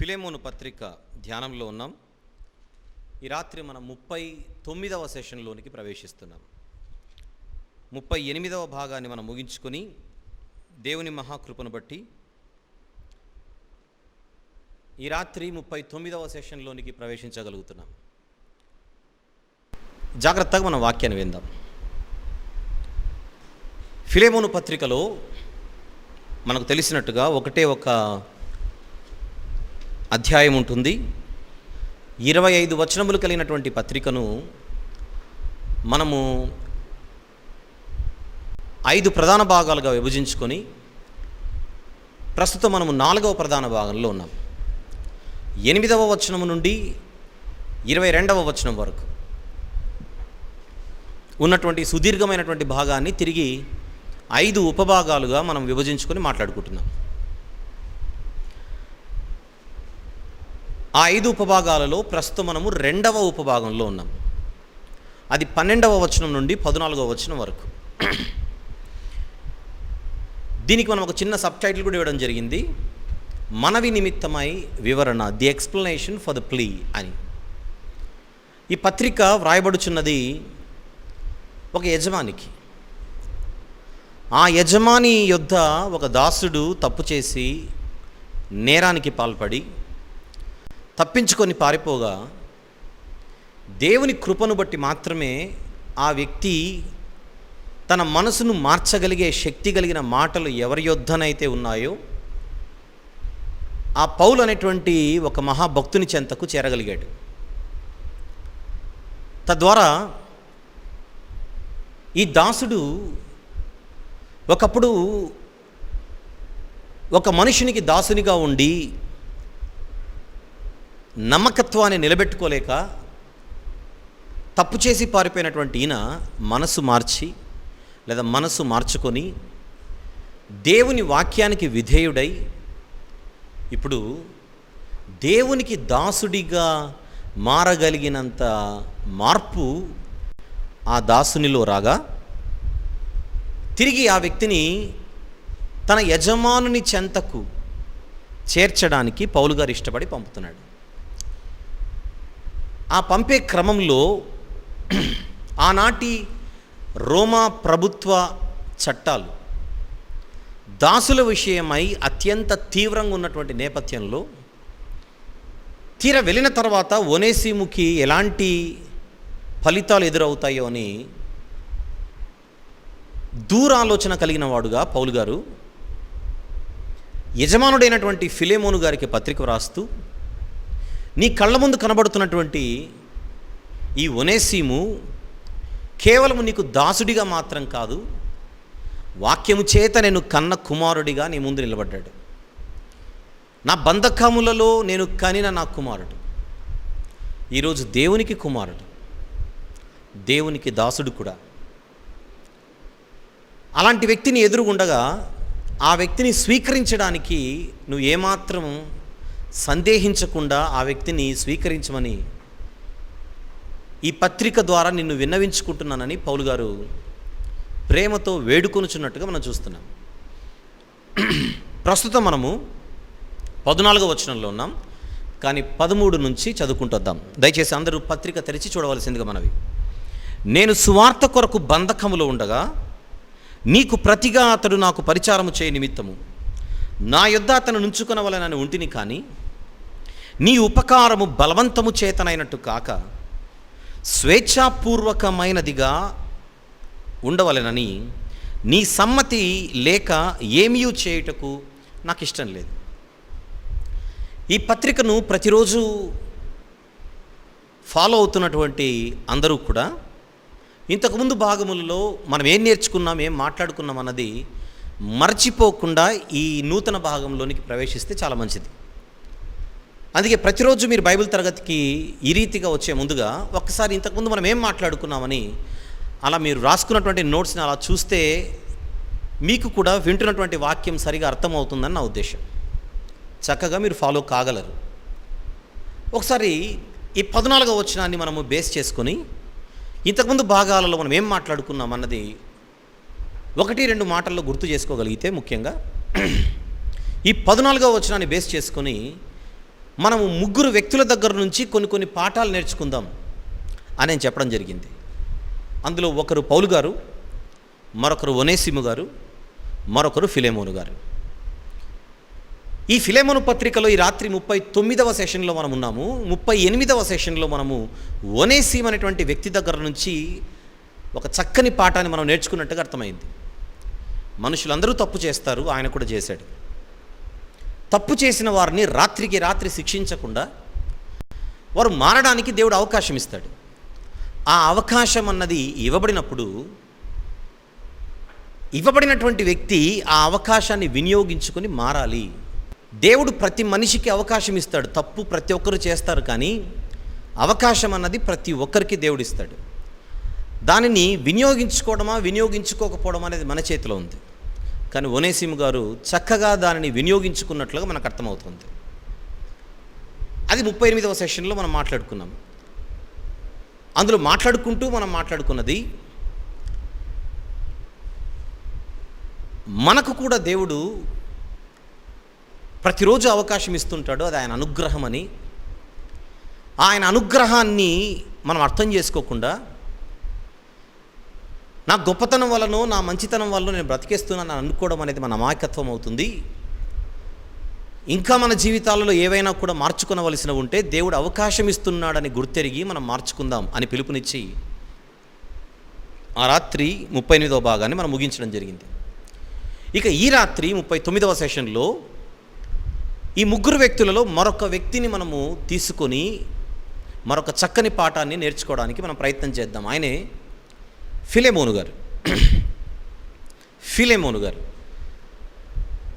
Philemon పత్రిక ధ్యానంలో ఉన్నాం. ఈ రాత్రి మనం 39వ సెషన్లోనికి ప్రవేశిస్తున్నాం. 38వ భాగాన్ని మనం ముగించుకొని దేవుని మహాకృపను బట్టి ఈ రాత్రి 39వ సెషన్లోనికి ప్రవేశించగలుగుతున్నాం. జాగ్రత్తగా మనం వాక్యాన్ని విందాం. ఫిలెమోను పత్రికలో మనకు తెలిసినట్టుగా ఒకటే ఒక అధ్యాయం ఉంటుంది. 25 వచనములు కలిగినటువంటి పత్రికను మనము 5 ప్రధాన భాగాలుగా విభజించుకొని ప్రస్తుతం మనము 4వ ప్రధాన భాగంలో ఉన్నాం. 8వ వచనము నుండి 22వ వచనం వరకు ఉన్నటువంటి సుదీర్ఘమైనటువంటి భాగాన్ని తిరిగి 5 ఉపభాగాలుగా మనం విభజించుకొని మాట్లాడుకుంటున్నాం. ఆ 5 ఉపభాగాలలో ప్రస్తుతం మనము 2వ ఉపభాగంలో ఉన్నాం. అది 12వ వచనం నుండి 14వ వచనం వరకు. దీనికి మనం ఒక చిన్న సబ్ టైటిల్ కూడా ఇవ్వడం జరిగింది, మనవి నిమిత్తమై వివరణ, the explanation for the plea అని. ఈ పత్రిక వ్రాయబడుచున్నది ఒక యజమానికి. ఆ యజమాని యొద్ద ఒక దాసుడు తప్పు చేసి నేరానికి పాల్పడి తప్పించుకొని పారిపోగా దేవుని కృపను బట్టి మాత్రమే ఆ వ్యక్తి తన మనసును మార్చగలిగే శక్తి కలిగిన మాటలు ఎవరి యొద్దనైతే ఉన్నాయో ఆ పౌలు అనేటువంటి ఒక మహాభక్తుని చెంతకు చేరగలిగాడు. తద్వారా ఈ దాసుడు ఒకప్పుడు ఒక మనుషునికి దాసునిగా ఉండి నమ్మకత్వాన్ని నిలబెట్టుకోలేక తప్పు చేసి పారిపోయినటువంటి ఈయన మనసు మార్చి లేదా మనసు మార్చుకొని దేవుని వాక్యానికి విధేయుడై ఇప్పుడు దేవునికి దాసుడిగా మారగలిగినంత మార్పు ఆ దాసునిలో రాగా తిరిగి ఆ వ్యక్తిని తన యజమానుని చెంతకు చేర్చడానికి పౌలు గారు ఇష్టపడి పంపుతున్నాడు. ఆ పంపే క్రమంలో ఆనాటి రోమా ప్రభుత్వ చట్టాలు దాసుల విషయమై అత్యంత తీవ్రంగా ఉన్నటువంటి నేపథ్యంలో తీర వెళ్ళిన తర్వాత ఒనేసిముకి ఎలాంటి ఫలితాలు ఎదురవుతాయో అని దూరాలోచన కలిగిన వాడుగా పౌలు గారు యజమానుడైనటువంటి ఫిలెమోను గారికి పత్రిక వ్రాస్తూ, నీ కళ్ళ ముందు కనబడుతున్నటువంటి ఈ ఒనేసిము కేవలం నీకు దాసుడిగా మాత్రం కాదు, వాక్యము చేత నేను కన్న కుమారుడిగా నీ ముందు నిలబడ్డాడు. నా బంధకములలో నేను కనిన నా కుమారుడు ఈరోజు దేవునికి కుమారుడు, దేవునికి దాసుడు కూడా. అలాంటి వ్యక్తిని ఎదురుగుండగా ఆ వ్యక్తిని స్వీకరించడానికి నువ్వు ఏమాత్రం సందేహించకుండా ఆ వ్యక్తిని స్వీకరించమని ఈ పత్రిక ద్వారా నిన్ను విన్నవించుకుంటున్నానని పౌలు గారు ప్రేమతో వేడుకొనుచున్నట్టుగా మనం చూస్తున్నాం. ప్రస్తుతం మనము 14వ వచనంలో ఉన్నాం, కానీ 13 నుంచి చదువుకుంటొద్దాం. దయచేసి అందరూ పత్రిక తెరిచి చూడవలసిందిగా మనవి. నేను సువార్త కొరకు బంధకములో ఉండగా నీకు ప్రతిగా అతడు నాకు పరిచారము చేయ నిమిత్తము నా యొద్ద అతను నుంచుకొనవలనని ఉంటిని, కానీ నీ ఉపకారము బలవంతము చేతనైనట్టు కాక స్వేచ్ఛాపూర్వకమైనదిగా ఉండవలెనని నీ సమ్మతి లేక ఏమీ చేయుటకు నాకు ఇష్టం లేదు. ఈ పత్రికను ప్రతిరోజు ఫాలో అవుతున్నటువంటి అందరూ కూడా ఇంతకుముందు భాగములలో మనం ఏం నేర్చుకున్నాం, ఏం మాట్లాడుకున్నాం అన్నది మర్చిపోకుండా ఈ నూతన భాగంలోనికి ప్రవేశిస్తే చాలా మంచిది. అందుకే ప్రతిరోజు మీరు బైబిల్ తరగతికి ఈ రీతిగా వచ్చే ముందుగా ఒక్కసారి ఇంతకుముందు మనం ఏం మాట్లాడుకున్నామని అలా మీరు రాసుకున్నటువంటి నోట్స్ని అలా చూస్తే మీకు కూడా వింటున్నటువంటి వాక్యం సరిగా అర్థమవుతుందని నా ఉద్దేశం. చక్కగా మీరు ఫాలో కాగలరు. ఒకసారి ఈ 14వ వచనాన్ని మనము బేస్ చేసుకొని ఇంతకుముందు భాగాలలో మనం ఏం మాట్లాడుకున్నాం అన్నది 1-2 మాటల్లో గుర్తు చేసుకోగలిగితే, ముఖ్యంగా ఈ 14వ వచనాన్ని బేస్ చేసుకొని మనము ముగ్గురు వ్యక్తుల దగ్గర నుంచి కొన్ని పాఠాలు నేర్చుకుందాం అని నేను చెప్పడం జరిగింది. అందులో ఒకరు పౌలు గారు, మరొకరు ఒనేసిము గారు, మరొకరు ఫిలెమోను గారు. ఈ ఫిలెమోను పత్రికలో ఈ రాత్రి 39వ సెషన్లో మనం ఉన్నాము. 38వ సెషన్లో మనము ఒనేసిము అనేటువంటి వ్యక్తి దగ్గర నుంచి ఒక చక్కని పాఠాన్ని మనం నేర్చుకున్నట్టుగా అర్థమైంది. మనుషులందరూ తప్పు చేస్తారు, ఆయన కూడా చేశాడు. తప్పు చేసిన వారిని రాత్రికి రాత్రి శిక్షించకుండా వారు మారడానికి దేవుడు అవకాశం ఇస్తాడు. ఆ అవకాశం అన్నది ఇవ్వబడినప్పుడు ఇవ్వబడినటువంటి వ్యక్తి ఆ అవకాశాన్ని వినియోగించుకొని మారాలి. దేవుడు ప్రతి మనిషికి అవకాశం ఇస్తాడు. తప్పు ప్రతి ఒక్కరు చేస్తారు, కానీ అవకాశం అన్నది ప్రతి ఒక్కరికి దేవుడు ఇస్తాడు. దానిని వినియోగించుకోవడమా వినియోగించుకోకపోవడం అనేది మన చేతిలో ఉంది. కానీ ఒనేసిము గారు చక్కగా దానిని వినియోగించుకున్నట్లుగా మనకు అర్థమవుతుంది. అది 38వ సెషన్లో మనం మాట్లాడుకున్నాం. అందులో మనం మాట్లాడుకున్నది, మనకు కూడా దేవుడు ప్రతిరోజు అవకాశం ఇస్తుంటాడు. అది ఆయన అనుగ్రహం అని. ఆయన అనుగ్రహాన్ని మనం అర్థం చేసుకోకుండా నా గొప్పతనం వలనో నా మంచితనం వల్ల నేను బ్రతికేస్తున్నాను అనుకోవడం అనేది మన అమాయకత్వం అవుతుంది. ఇంకా మన జీవితాలలో ఏవైనా కూడా మార్చుకోవలసిన ఉంటే దేవుడు అవకాశం ఇస్తున్నాడని గుర్తెరిగి మనం మార్చుకుందాం అని పిలుపునిచ్చి ఆ రాత్రి 38వ భాగాన్ని మనం ముగించడం జరిగింది. ఇక ఈ రాత్రి 39వ సెషన్లో ఈ ముగ్గురు వ్యక్తులలో మరొక వ్యక్తిని మనము తీసుకొని మరొక చక్కని పాఠాన్ని నేర్చుకోవడానికి మనం ప్రయత్నం చేద్దాం. ఆయనే ఫిలెమోను గారు. ఫిలెమోను గారు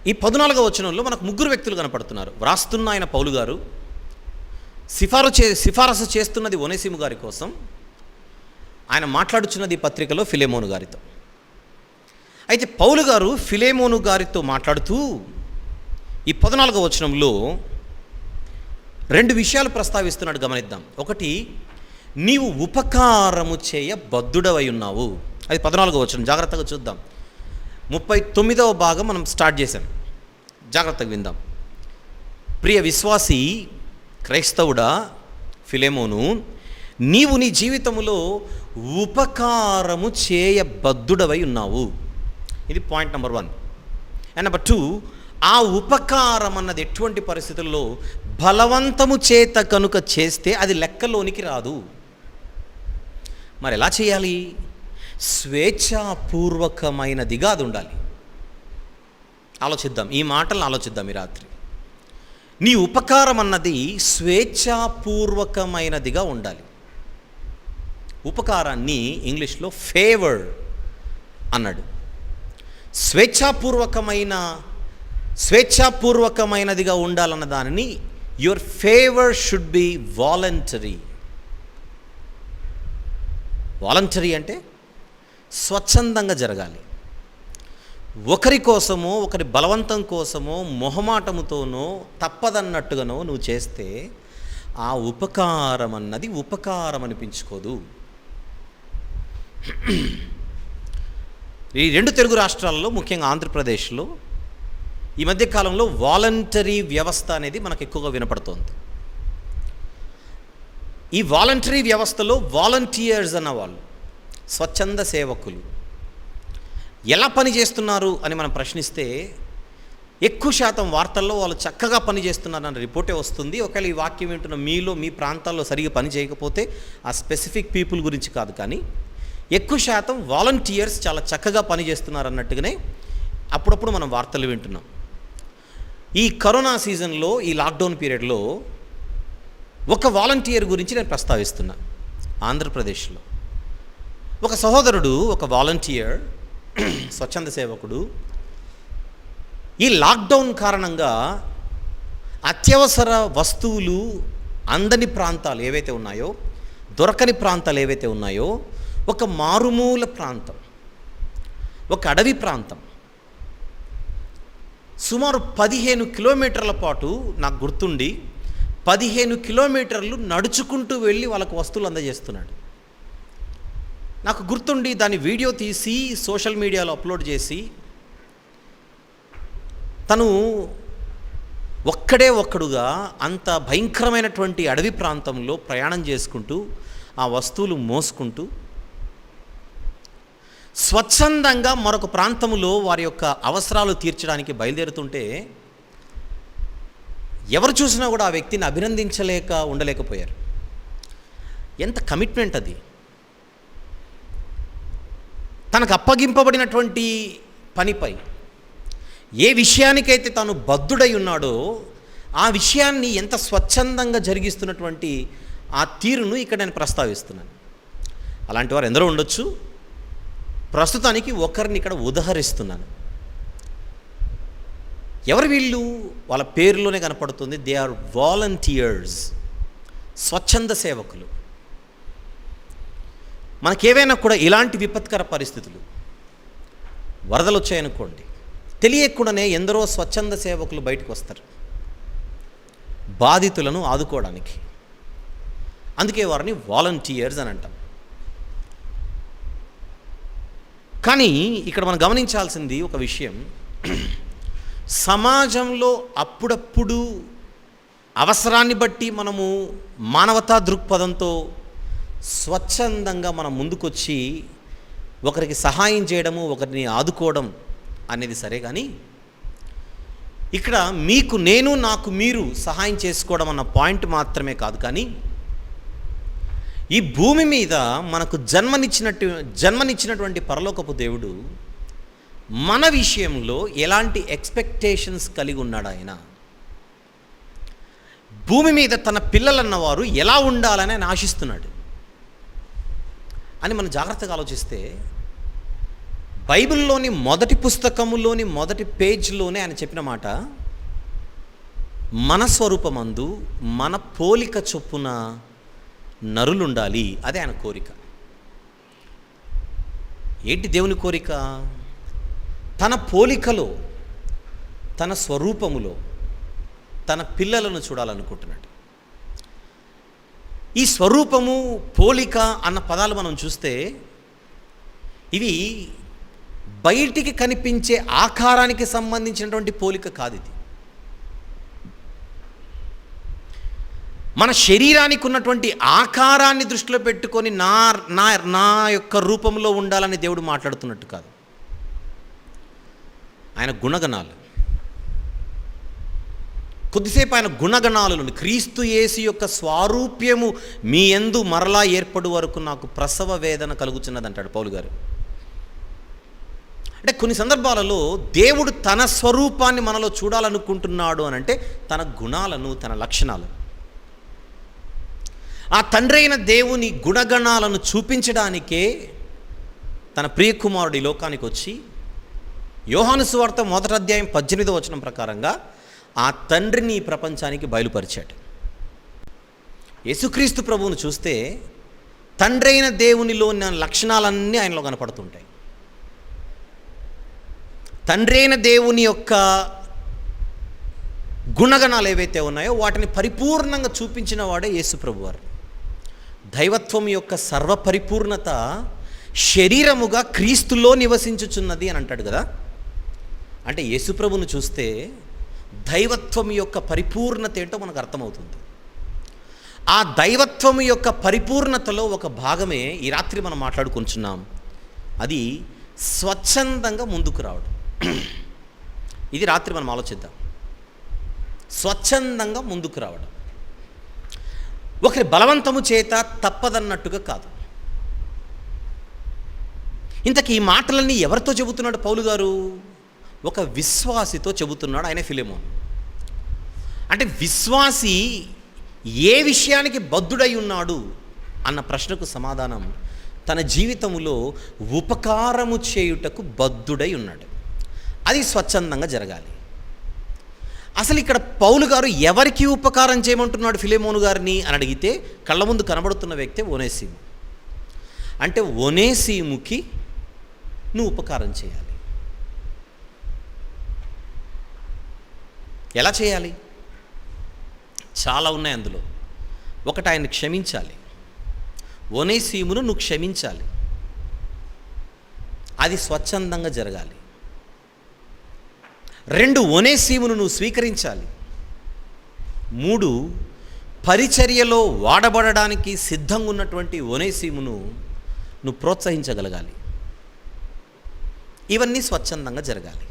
ఈ 14వ వచనంలో మనకు ముగ్గురు వ్యక్తులు కనపడుతున్నారు. వ్రాస్తున్న ఆయన పౌలు గారు, సిఫారసు చేస్తున్నది ఒనేసిము గారి కోసం, ఆయన మాట్లాడుచున్నది పత్రికలో ఫిలెమోను గారితో. అయితే పౌలు గారు ఫిలెమోను గారితో మాట్లాడుతూ ఈ 14వ వచనంలో 2 విషయాలు ప్రస్తావిస్తున్నాడు, గమనిద్దాం. ఒకటి, నీవు ఉపకారము చేయ బద్ధుడవై ఉన్నావు. అది 14వ వచనం, జాగ్రత్తగా చూద్దాం. 39వ భాగం మనం స్టార్ట్ చేశాం, జాగ్రత్తగా విందాం. ప్రియ విశ్వాసి క్రైస్తవుడా ఫిలెమోను, నీవు నీ జీవితములో ఉపకారము చేయ బద్ధుడవై ఉన్నావు. ఇది పాయింట్ నెంబర్ 1. అండ్ నెంబర్ 2, ఆ ఉపకారం అన్నది ఎటువంటి పరిస్థితుల్లో బలవంతము చేత కనుక చేస్తే అది లెక్కలోనికి రాదు. మరి ఎలా చేయాలి? స్వేచ్ఛాపూర్వకమైనదిగా అది ఉండాలి. ఆలోచిద్దాం, ఈ మాటలను ఆలోచిద్దాం ఈ రాత్రి. నీ ఉపకారం అన్నది స్వేచ్ఛాపూర్వకమైనదిగా ఉండాలి. ఉపకారాన్ని ఇంగ్లీష్లో ఫేవర్ అన్నాడు. స్వేచ్ఛాపూర్వకమైనదిగా ఉండాలన్న దానిని your favour should be voluntary. Voluntary అంటే స్వచ్ఛందంగా జరగాలి. ఒకరి కోసమో ఒకరి బలవంతం కోసమో మొహమాటముతోనో తప్పదన్నట్టుగానో నువ్వు చేస్తే ఆ ఉపకారం అన్నది ఉపకారం అనిపించుకోదు. ఈ 2 తెలుగు రాష్ట్రాల్లో, ముఖ్యంగా ఆంధ్రప్రదేశ్లో ఈ మధ్యకాలంలో వాలంటరీ వ్యవస్థ అనేది మనకు ఎక్కువగా వినపడుతోంది. ఈ వాలంటరీ వ్యవస్థలో వాలంటీర్స్ అన్నవాళ్ళు, స్వచ్ఛంద సేవకులు ఎలా పనిచేస్తున్నారు అని మనం ప్రశ్నిస్తే ఎక్కువ శాతం వార్తల్లో వాళ్ళు చక్కగా పనిచేస్తున్నారన్న రిపోర్టే వస్తుంది. ఒకవేళ ఈ వాక్యం వింటున్న మీ ప్రాంతాల్లో సరిగా పని చేయకపోతే ఆ స్పెసిఫిక్ పీపుల్ గురించి కాదు, కానీ ఎక్కువ శాతం వాలంటీర్స్ చాలా చక్కగా పనిచేస్తున్నారు అన్నట్టుగానే అప్పుడప్పుడు మనం వార్తలు వింటున్నాం. ఈ కరోనా సీజన్లో, ఈ లాక్డౌన్ పీరియడ్లో ఒక వాలంటీర్ గురించి నేను ప్రస్తావిస్తున్నా. ఆంధ్రప్రదేశ్లో ఒక సహోదరుడు, ఒక వాలంటీర్, స్వచ్ఛంద సేవకుడు, ఈ లాక్డౌన్ కారణంగా అత్యవసర వస్తువులు అందని ప్రాంతాలు ఏవైతే ఉన్నాయో, దొరకని ప్రాంతాలు ఏవైతే ఉన్నాయో, ఒక మారుమూల ప్రాంతం, ఒక అడవి ప్రాంతం, సుమారు 15 కిలోమీటర్ల పాటు నాకు గుర్తుండి 15 కిలోమీటర్లు నడుచుకుంటూ వెళ్ళి వాళ్ళకు వస్తువులు అందజేస్తున్నాడు. నాకు గుర్తుండి దాన్ని వీడియో తీసి సోషల్ మీడియాలో అప్లోడ్ చేసి తను ఒక్కడుగా అంత భయంకరమైనటువంటి అడవి ప్రాంతంలో ప్రయాణం చేసుకుంటూ ఆ వస్తువులు మోసుకుంటూ స్వచ్ఛందంగా మరొక ప్రాంతంలో వారి యొక్క అవసరాలు తీర్చడానికి బయలుదేరుతుంటే ఎవరు చూసినా కూడా ఆ వ్యక్తిని అభినందించలేక ఉండలేకపోయారు. ఎంత కమిట్మెంట్ అది! తనకు అప్పగింపబడినటువంటి పనిపై ఏ విషయానికైతే తాను బద్ధుడై ఉన్నాడో ఆ విషయాన్ని ఎంత స్వచ్ఛందంగా జరిగిస్తున్నటువంటి ఆ తీరును ఇక్కడ నేను ప్రస్తావిస్తున్నాను. అలాంటి వారు ఎందరో ఉండొచ్చు. ప్రస్తుతానికి ఒకరిని ఇక్కడ ఉదహరిస్తున్నాను. ఎవరు వీళ్ళు? వాళ్ళ పేరులోనే కనపడుతుంది. దే ఆర్ వాలంటీర్స్, స్వచ్ఛంద సేవకులు. మనకేవైనా కూడా ఇలాంటి విపత్కర పరిస్థితులు, వరదలు వచ్చాయనుకోండి, తెలియకుండానే ఎందరో స్వచ్ఛంద సేవకులు బయటకు వస్తారు బాధితులను ఆదుకోవడానికి. అందుకే వారిని వాలంటీర్స్ అని అంటాం. కానీ ఇక్కడ మనం గమనించాల్సింది ఒక విషయం. సమాజంలో అప్పుడప్పుడు అవసరాన్ని బట్టి మనము మానవతా దృక్పథంతో స్వచ్ఛందంగా మనం ముందుకొచ్చి ఒకరికి సహాయం చేయడము, ఒకరిని ఆదుకోవడం అనేది సరే, కానీ ఇక్కడ మీకు నేను, నాకు మీరు సహాయం చేసుకోవడం అన్న పాయింట్ మాత్రమే కాదు. కానీ ఈ భూమి మీద మనకు జన్మనిచ్చినటువంటి పరలోకపు దేవుడు మన విషయంలో ఎలాంటి ఎక్స్పెక్టేషన్స్ కలిగి ఉన్నాడు? ఆయన భూమి మీద తన పిల్లలన్నవారు ఎలా ఉండాలని ఆయన ఆశిస్తున్నాడు అని మనం జాగ్రత్తగా ఆలోచిస్తే, బైబిల్లోని మొదటి పుస్తకములోని మొదటి పేజ్లోనే ఆయన చెప్పిన మాట, మన స్వరూపమందు మన పోలిక చొప్పున నరులుండాలి. అదే ఆయన కోరిక. ఏంటి దేవుని కోరిక? తన పోలికలో, తన స్వరూపములో తన పిల్లలను చూడాలనుకుంటున్నాడు. ఈ స్వరూపము, పోలిక అన్న పదాలు మనం చూస్తే ఇవి బయటికి కనిపించే ఆకారానికి సంబంధించినటువంటి పోలిక కాదు. ఇది మన శరీరానికి ఉన్నటువంటి ఆకారాన్ని దృష్టిలో పెట్టుకొని నా యొక్క రూపంలో ఉండాలని దేవుడు మాట్లాడుతున్నట్టు కాదు. ఆయన గుణగణాలు, కొద్దిసేపు ఆయన గుణగణాలను, క్రీస్తు యేసు యొక్క స్వారూప్యము మీ యందు మరలా ఏర్పడు వరకు నాకు ప్రసవ వేదన కలుగుతున్నది అంటాడు పౌలు గారు. అంటే కొన్ని సందర్భాలలో దేవుడు తన స్వరూపాన్ని మనలో చూడాలనుకుంటున్నాడు అని అంటే తన గుణాలను, తన లక్షణాలను, ఆ తండ్రి అయిన దేవుని గుణగణాలను చూపించడానికే తన ప్రియకుమారుడు ఈ లోకానికి వచ్చి యోహాను సువార్త 1వ అధ్యాయం 18వ వచనం ప్రకారంగా ఆ తండ్రిని ఈ ప్రపంచానికి బయలుపరిచాడు. యేసుక్రీస్తు ప్రభువును చూస్తే తండ్రి అయిన దేవునిలో ఉన్న లక్షణాలన్నీ ఆయనలో కనపడుతుంటాయి. తండ్రి అయిన దేవుని యొక్క గుణగణాలు ఏవైతే ఉన్నాయో వాటిని పరిపూర్ణంగా చూపించిన వాడే యేసు ప్రభువారు. దైవత్వం యొక్క సర్వపరిపూర్ణత శరీరముగా క్రీస్తులో నివసించుచున్నది అని అంటాడు కదా. అంటే యేసు ప్రభువును చూస్తే దైవత్వం యొక్క పరిపూర్ణత ఏంటో మనకు అర్థమవుతుంది. ఆ దైవత్వం యొక్క పరిపూర్ణతలో ఒక భాగమే ఈ రాత్రి మనం మాట్లాడుకుంటున్నాం. అది స్వచ్ఛందంగా ముందుకు రావడం. ఇది రాత్రి మనం ఆలోచిద్దాం. స్వచ్ఛందంగా ముందుకు రావడం, ఒకరి బలవంతము చేత తప్పదన్నట్టుగా కాదు. ఇంతకీ ఈ మాటలన్నీ ఎవరితో చెబుతున్నాడు పౌలు గారు? ఒక విశ్వాసితో చెబుతున్నాడు. ఆయన ఫిలెమోను. అంటే విశ్వాసి ఏ విషయానికి బద్ధుడై ఉన్నాడు అన్న ప్రశ్నకు సమాధానం, తన జీవితంలో ఉపకారము చేయుటకు బద్ధుడై ఉన్నాడు. అది స్వచ్ఛందంగా జరగాలి. అసలు ఇక్కడ పౌలు గారు ఎవరికి ఉపకారం చేయమంటున్నాడు ఫిలెమోను గారిని అని అడిగితే కళ్ళ ముందు కనబడుతున్న వ్యక్తే ఒనేసిము. అంటే ఒనేసిముకి నువ్వు ఉపకారం చేయాలి. ఎలా చేయాలి? చాలా ఉన్నాయి అందులో. ఒకటి, ఆయన్ని క్షమించాలి. ఒనేసిమును నువ్వు క్షమించాలి. అది స్వచ్ఛందంగా జరగాలి. 2, ఒనేసిమును నువ్వు స్వీకరించాలి. 3, పరిచర్యలో వాడబడడానికి సిద్ధంగా ఉన్నటువంటి ఒనేసిమును నువ్వు ప్రోత్సహించగలగాలి. ఇవన్నీ స్వచ్ఛందంగా జరగాలి.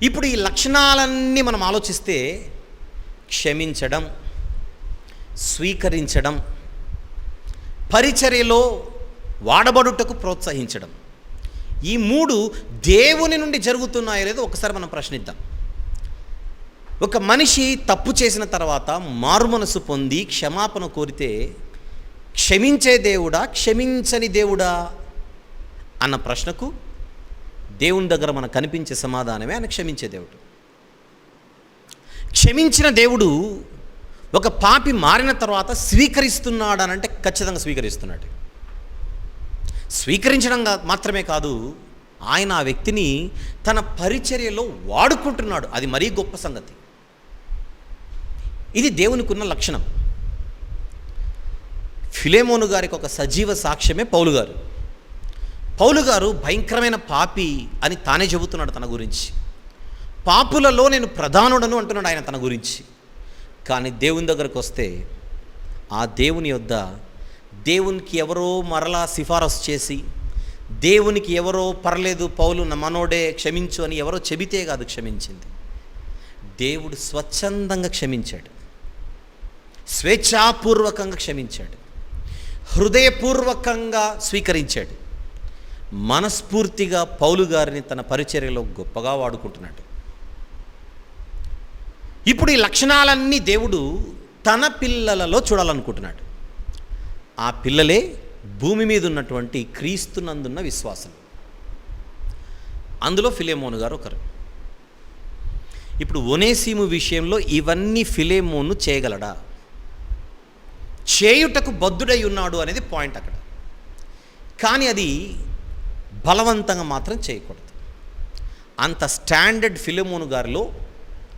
ఇప్పుడు ఈ లక్షణాలన్నీ మనం ఆలోచిస్తే క్షమించడం, స్వీకరించడం, పరిచర్యలో వాడబడుటకు ప్రోత్సహించడం, ఈ 3 దేవుని నుండి జరుగుతున్నాయో లేదో ఒకసారి మనం ప్రశ్నిద్దాం. ఒక మనిషి తప్పు చేసిన తర్వాత మారుమనసు పొంది క్షమాపణ కోరితే క్షమించే దేవుడా, క్షమించని దేవుడా అన్న ప్రశ్నకు దేవుని దగ్గర మనకు కనిపించే సమాధానమే ఆయన క్షమించే దేవుడు. క్షమించిన దేవుడు ఒక పాపి మారిన తర్వాత స్వీకరిస్తున్నాడు అనంటే ఖచ్చితంగా స్వీకరిస్తున్నాడు. స్వీకరించడం మాత్రమే కాదు, ఆయన ఆ వ్యక్తిని తన పరిచర్యలో వాడుకుంటున్నాడు. అది మరీ గొప్ప సంగతి. ఇది దేవునికి ఉన్న లక్షణం. ఫిలేమోను గారికి ఒక సజీవ సాక్ష్యమే పౌలు గారు. పౌలు గారు భయంకరమైన పాపి అని తానే చెబుతున్నాడు తన గురించి. పాపులలో నేను ప్రధానుడను అంటున్నాడు ఆయన తన గురించి. కానీ దేవుని దగ్గరకు వస్తే ఆ దేవుని యొద్ద దేవునికి ఎవరో మరలా సిఫారసు చేసి, దేవునికి ఎవరో పర్లేదు పౌలు మనోడే క్షమించు అని ఎవరో చెబితే కాదు క్షమించింది. దేవుడు స్వచ్ఛందంగా క్షమించాడు, స్వేచ్ఛాపూర్వకంగా క్షమించాడు, హృదయపూర్వకంగా స్వీకరించాడు. మనస్ఫూర్తిగా పౌలు గారిని తన పరిచర్యలో గొప్పగా వాడుకుంటున్నాడు. ఇప్పుడు ఈ లక్షణాలన్నీ దేవుడు తన పిల్లలలో చూడాలనుకుంటున్నాడు. ఆ పిల్లలే భూమి మీద ఉన్నటువంటి క్రీస్తునందున్న విశ్వాసులు. అందులో ఫిలేమోను గారు ఒకరు. ఇప్పుడు ఒనేసిము విషయంలో ఇవన్నీ ఫిలేమోను చేయగలడా? చేయుటకు బద్ధుడై ఉన్నాడు అనేది పాయింట్ అక్కడ. కానీ అది బలవంతంగా మాత్రం చేయకూడదు. అంత స్టాండర్డ్ ఫిలేమోను గారిలో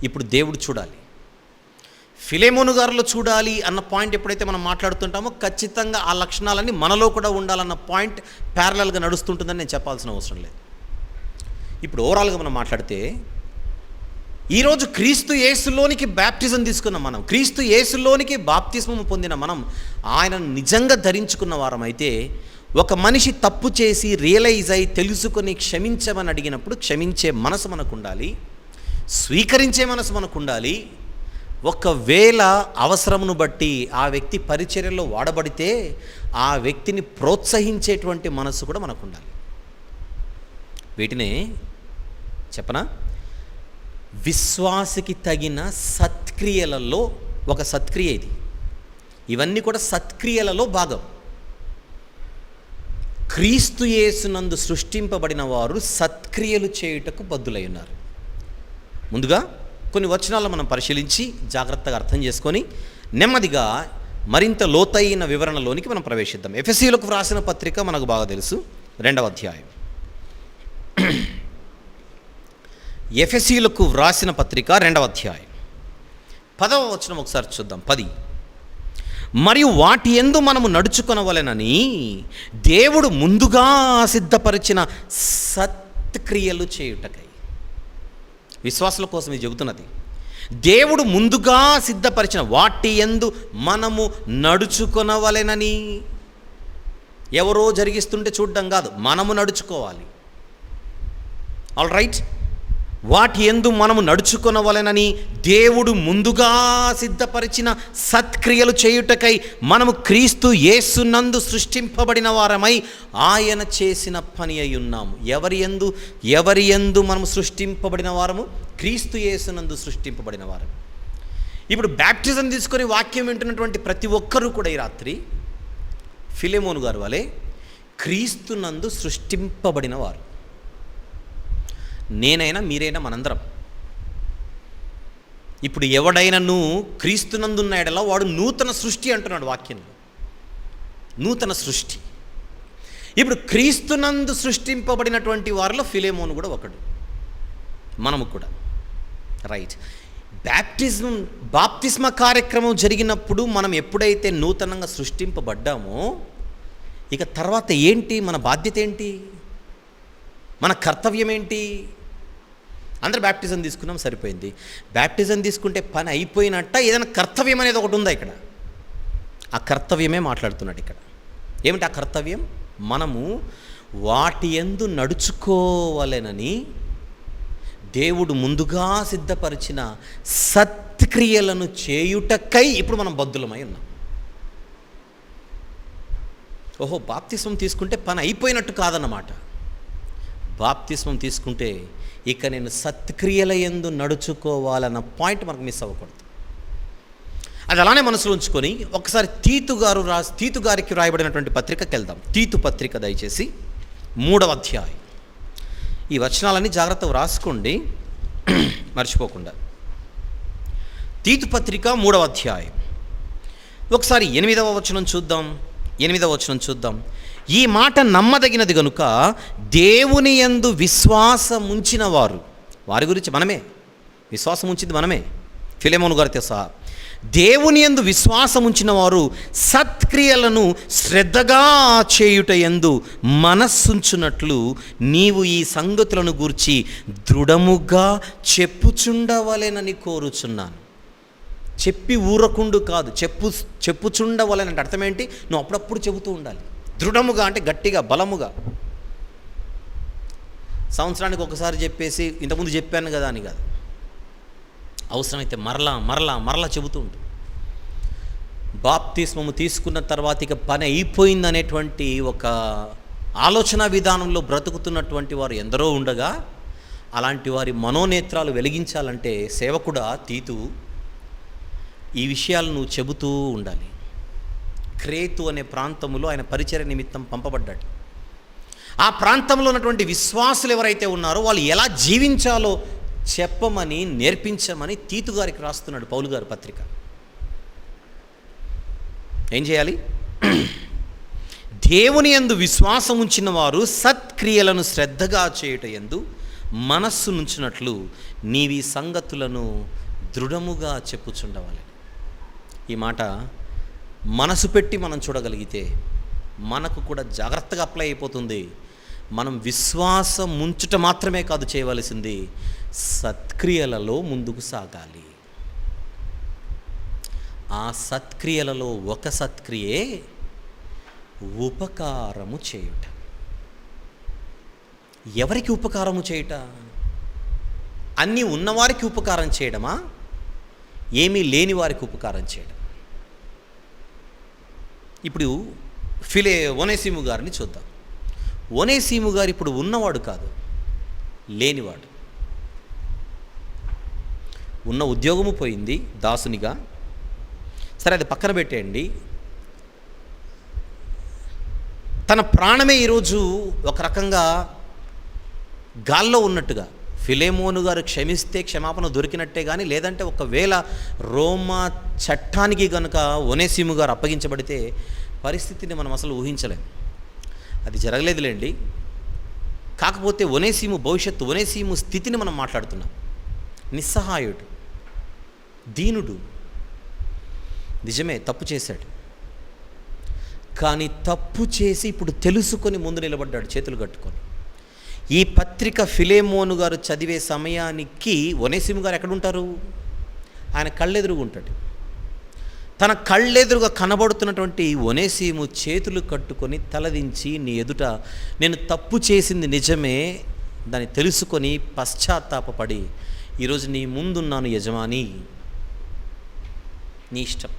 ఇప్పుడు దేవుడు చూడాలి. ఫిలేమోను గారిలో చూడాలి అన్న పాయింట్ ఎప్పుడైతే మనం మాట్లాడుతుంటామో ఖచ్చితంగా ఆ లక్షణాలన్నీ మనలో కూడా ఉండాలన్న పాయింట్ ప్యారలల్గా నడుస్తుంటుందని నేను చెప్పాల్సిన అవసరం లేదు. ఇప్పుడు ఓవరాల్గా మనం మాట్లాడితే ఈరోజు క్రీస్తు యేసులోనికి బ్యాప్టిజం తీసుకున్న మనం, క్రీస్తు యేసులోనికి బాప్తిస్మము పొందిన మనం ఆయనను నిజంగా ధరించుకున్న వారమైతే ఒక మనిషి తప్పు చేసి రియలైజ్ అయి తెలుసుకొని క్షమించమని అడిగినప్పుడు క్షమించే మనసు మనకు ఉండాలి, స్వీకరించే మనసు మనకు ఉండాలి. ఒకవేళ అవసరమును బట్టి ఆ వ్యక్తి పరిచర్యలో వాడబడితే ఆ వ్యక్తిని ప్రోత్సహించేటువంటి మనసు కూడా మనకు ఉండాలి. వీటినే చెప్పనా, విశ్వాసకి తగిన సత్క్రియలలో ఒక సత్క్రియ ఇది. ఇవన్నీ కూడా సత్క్రియలలో భాగం. క్రీస్తు యేసునందు సృష్టింపబడిన వారు సత్క్రియలు చేయుటకు బద్ధులై ఉన్నారు. ముందుగా కొన్ని వచనాలను మనం పరిశీలించి జాగ్రత్తగా అర్థం చేసుకొని నెమ్మదిగా మరింత లోతైన వివరణలోనికి మనం ప్రవేశిద్దాం. ఎఫెసీయులకు వ్రాసిన పత్రిక మనకు బాగా తెలుసు, 2వ అధ్యాయం. ఎఫెసీయులకు వ్రాసిన పత్రిక 2వ అధ్యాయం 10వ వచనం ఒకసారి చూద్దాం. 10, మరియు వాటి యందు మనము నడుచుకొనవలెనని దేవుడు ముందుగా సిద్ధపరిచిన సత్క్రియలు చేయుటకై. విశ్వాసుల కోసం ఇది చెబుతున్నది. దేవుడు ముందుగా సిద్ధపరిచిన వాటి యందు మనము నడుచుకొనవలెనని. ఎవరో జరిగిస్తుంటే చూడడం కాదు, మనము నడుచుకోవాలి. ఆల్ రైట్, వాటి యందు మనము నడుచుకొనవలెనని దేవుడు ముందుగా సిద్ధపరిచిన సత్క్రియలు చేయుటకై మనము క్రీస్తు యేసునందు సృష్టింపబడిన వారమై ఆయన చేసిన పని అయి ఉన్నాము. ఎవరి యందు మనము సృష్టింపబడిన వారము? క్రీస్తు యేసునందు సృష్టింపబడిన వారం. ఇప్పుడు బ్యాప్టిజం తీసుకొని వాక్యం వింటున్నటువంటి ప్రతి ఒక్కరూ కూడా ఈ రాత్రి ఫిలేమోను గారు వలె క్రీస్తునందు సృష్టింపబడిన వారు. నేనైనా మీరైనా మనందరం. ఇప్పుడు ఎవడైనాను క్రీస్తునందున్న ఎడల వాడు నూతన సృష్టి అంటున్నాడు వాక్యంలో. నూతన సృష్టి. ఇప్పుడు క్రీస్తునందు సృష్టింపబడినటువంటి వారిలో ఫిలేమోను కూడా ఒకడు, మనము కూడా. రైట్. బాప్తిస్మ కార్యక్రమం జరిగినప్పుడు మనం ఎప్పుడైతే నూతనంగా సృష్టింపబడ్డామో ఇక తర్వాత ఏంటి? మన బాధ్యత ఏంటి? మన కర్తవ్యం ఏంటి? అందరు బ్యాప్టిజం తీసుకున్నాం, సరిపోయింది. బ్యాప్టిజం తీసుకుంటే పని అయిపోయినట్ట, ఏదైనా కర్తవ్యం అనేది ఒకటి ఉందా ఇక్కడ? ఆ కర్తవ్యమే మాట్లాడుతున్నాడు ఇక్కడ. ఏమిటి ఆ కర్తవ్యం? మనము వాటి యందు నడుచుకోవాలనని దేవుడు ముందుగా సిద్ధపరిచిన సత్క్రియలను చేయుటకై ఇప్పుడు మనం బద్ధులమై ఉన్నాం. ఓహో, బాప్తిస్మం తీసుకుంటే పని అయిపోయినట్టు కాదన్నమాట. బాప్తిస్మం తీసుకుంటే ఇక నేను సత్క్రియల యందు నడుచుకోవాలన్న పాయింట్ మనకు మిస్ అవ్వకూడదు. అది అలానే మనసులో ఉంచుకొని ఒకసారి తీతు గారికి రాయబడినటువంటి పత్రికకి వెళ్దాం. తీతు పత్రిక దయచేసి 3వ అధ్యాయం. ఈ వచనాలన్నీ జాగ్రత్తగా రాసుకోండి, మర్చిపోకుండా. తీతు పత్రిక 3వ అధ్యాయం ఒకసారి 8వ వచనం చూద్దాం. 8వ వచనం చూద్దాం. ఈ మాట నమ్మదగినది గనుక దేవుని యందు విశ్వాసం ఉంచిన వారి గురించి మనమే విశ్వాసం ఉంచింది, మనమే, ఫిలెమోను గారితో సహా. దేవుని యందు విశ్వాసం ఉంచిన వారు సత్క్రియలను శ్రద్ధగా చేయుట యందు మనస్సుంచున్నట్లు నీవు ఈ సంగతులను గూర్చి దృఢముగా చెప్పుచుండవలెనని కోరుచున్నాను. చెప్పి ఊరకుండు కాదు, చెప్పుచుండవలెనంటే అర్థం ఏంటి? నువ్వు అప్పుడప్పుడు చెబుతూ ఉండాలి. దృఢముగా అంటే గట్టిగా, బలముగా. సంవత్సరానికి ఒకసారి చెప్పేసి ఇంతకుముందు చెప్పాను కదా అని కాదు. అవసరమైతే మరలా చెబుతూ ఉంటుంది. బాప్తిస్మము తీసుకున్న తర్వాత ఇక పని అయిపోయిందనేటువంటి ఒక ఆలోచన విధానంలో బ్రతుకుతున్నటువంటి వారు ఎందరో ఉండగా, అలాంటి వారి మనోనేత్రాలు వెలిగించాలంటే సేవకుడా తీతు ఈ విషయాలు నువ్వు చెబుతూ ఉండాలి. క్రేతు అనే ప్రాంతంలో ఆయన పరిచర్య నిమిత్తం పంపబడ్డాడు. ఆ ప్రాంతంలో ఉన్నటువంటి విశ్వాసులు ఎవరైతే ఉన్నారో వాళ్ళు ఎలా జీవించాలో చెప్పమని, నేర్పించమని తీతు గారికి రాస్తున్నాడు పౌలు గారు పత్రిక. ఏం చేయాలి? దేవుని యందు విశ్వాసం ఉంచిన వారు సత్క్రియలను శ్రద్ధగా చేయుట యందు మనస్సు నుంచినట్లు నీవి సంగతులను దృఢముగా చెప్పుచుండవాలి. ఈ మాట మనసు పెట్టి మనం చూడగలిగితే మనకు కూడా జాగ్రత్తగా అప్లై అయిపోతుంది. మనం విశ్వాసం ఉంచుట మాత్రమే కాదు చేయవలసింది, సత్క్రియలలో ముందుకు సాగాలి. ఆ సత్క్రియలలో ఒక సత్క్రియే ఉపకారము చేయుట. ఎవరికి ఉపకారము చేయుట? అన్నీ ఉన్నవారికి ఉపకారం చేయడమా? ఏమీ లేని వారికి ఉపకారం చేయడం. ఇప్పుడు ఒనేసిము గారిని చూద్దాం. ఒనేసిము గారు ఇప్పుడు ఉన్నవాడు కాదు, లేనివాడు. ఉన్న ఉద్యోగము పోయింది దాసునిగా, సరే అది పక్కన పెట్టేయండి. తన ప్రాణమే ఈరోజు ఒక రకంగా గాల్లో ఉన్నట్టుగా, ఫిలెమోను గారు క్షమిస్తే క్షమాపణ దొరికినట్టే కానీ, లేదంటే ఒకవేళ రోమా చట్టానికి కనుక ఒనేసిము గారు అప్పగించబడితే పరిస్థితిని మనం అసలు ఊహించలేం. అది జరగలేదులేండి. కాకపోతే ఒనేసిము భవిష్యత్తు, ఒనేసిము స్థితిని మనం మాట్లాడుతున్నాం. నిస్సహాయుడు, దీనుడు. నిజమే, తప్పు చేశాడు. కానీ తప్పు చేసి ఇప్పుడు తెలుసుకొని ముందు నిలబడ్డాడు చేతులు కట్టుకొని. ఈ పత్రిక ఫిలెమోను గారు చదివే సమయానికి ఒనేసిము గారు ఎక్కడుంటారు? ఆయన కళ్ళెదురుగా ఉంటాడు. తన కళ్ళెదురుగా కనబడుతున్నటువంటి ఒనేసిము చేతులు కట్టుకొని తలదించి, నీ ఎదుట నేను తప్పు చేసింది నిజమే, దాన్ని తెలుసుకొని పశ్చాత్తాపపడి, ఈరోజు నీ ముందున్నాను యజమాని, నీ ఇష్టం,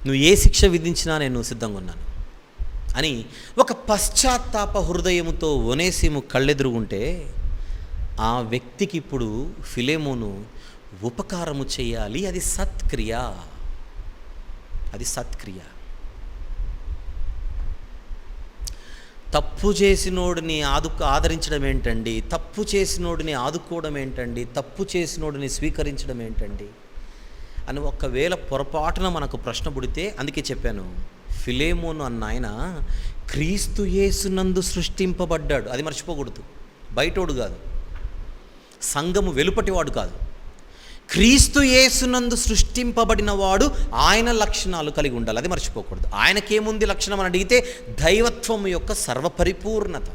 నువ్వు ఏ శిక్ష విధించినా నేను సిద్ధంగా ఉన్నాను అని ఒక పశ్చాత్తాప హృదయముతో ఒనేసిము కళ్ళెదురుగుంటే, ఆ వ్యక్తికి ఇప్పుడు ఫిలెమోను ఉపకారము చేయాలి. అది సత్క్రియ. అది సత్క్రియ. తప్పు చేసినోడిని ఆదరించడం ఏంటండి? తప్పు చేసినోడిని ఆదుకోవడం ఏంటండి? తప్పు చేసినోడిని స్వీకరించడం ఏంటండి అని ఒకవేళ పొరపాటున మనకు ప్రశ్న పుడితే, అందుకే చెప్పాను, ఫిలెమోను అన్న ఆయన క్రీస్తు యేసునందు సృష్టింపబడ్డాడు. అది మర్చిపోకూడదు. బయటోడు కాదు, సంఘము వెలుపటివాడు కాదు. క్రీస్తు యేసునందు సృష్టింపబడిన వాడు ఆయన లక్షణాలు కలిగి ఉండాలి. అది మర్చిపోకూడదు. ఆయనకేముంది లక్షణం అని అడిగితే దైవత్వం యొక్క సర్వపరిపూర్ణత.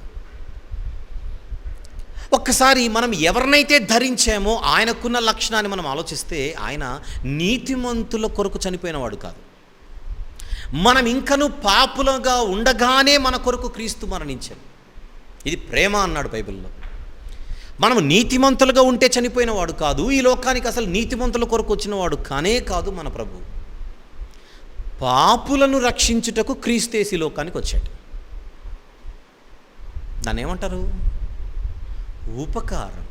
ఒక్కసారి మనం ఎవరినైతే ధరించామో ఆయనకున్న లక్షణాన్ని మనం ఆలోచిస్తే ఆయన నీతిమంతుల కొరకు చనిపోయినవాడు కాదు. మనం ఇంకను పాపులుగా ఉండగానే మన కొరకు క్రీస్తు మరణించాడు. ఇది ప్రేమ అన్నాడు బైబిల్లో. మనం నీతిమంతులుగా ఉంటే చనిపోయినవాడు కాదు. ఈ లోకానికి అసలు నీతిమంతుల కొరకు వచ్చినవాడు కానే కాదు మన ప్రభు. పాపులను రక్షించుటకు క్రీస్తు ఈ లోకానికి వచ్చాడు. దాన్ని ఏమంటారు? ఉపకారం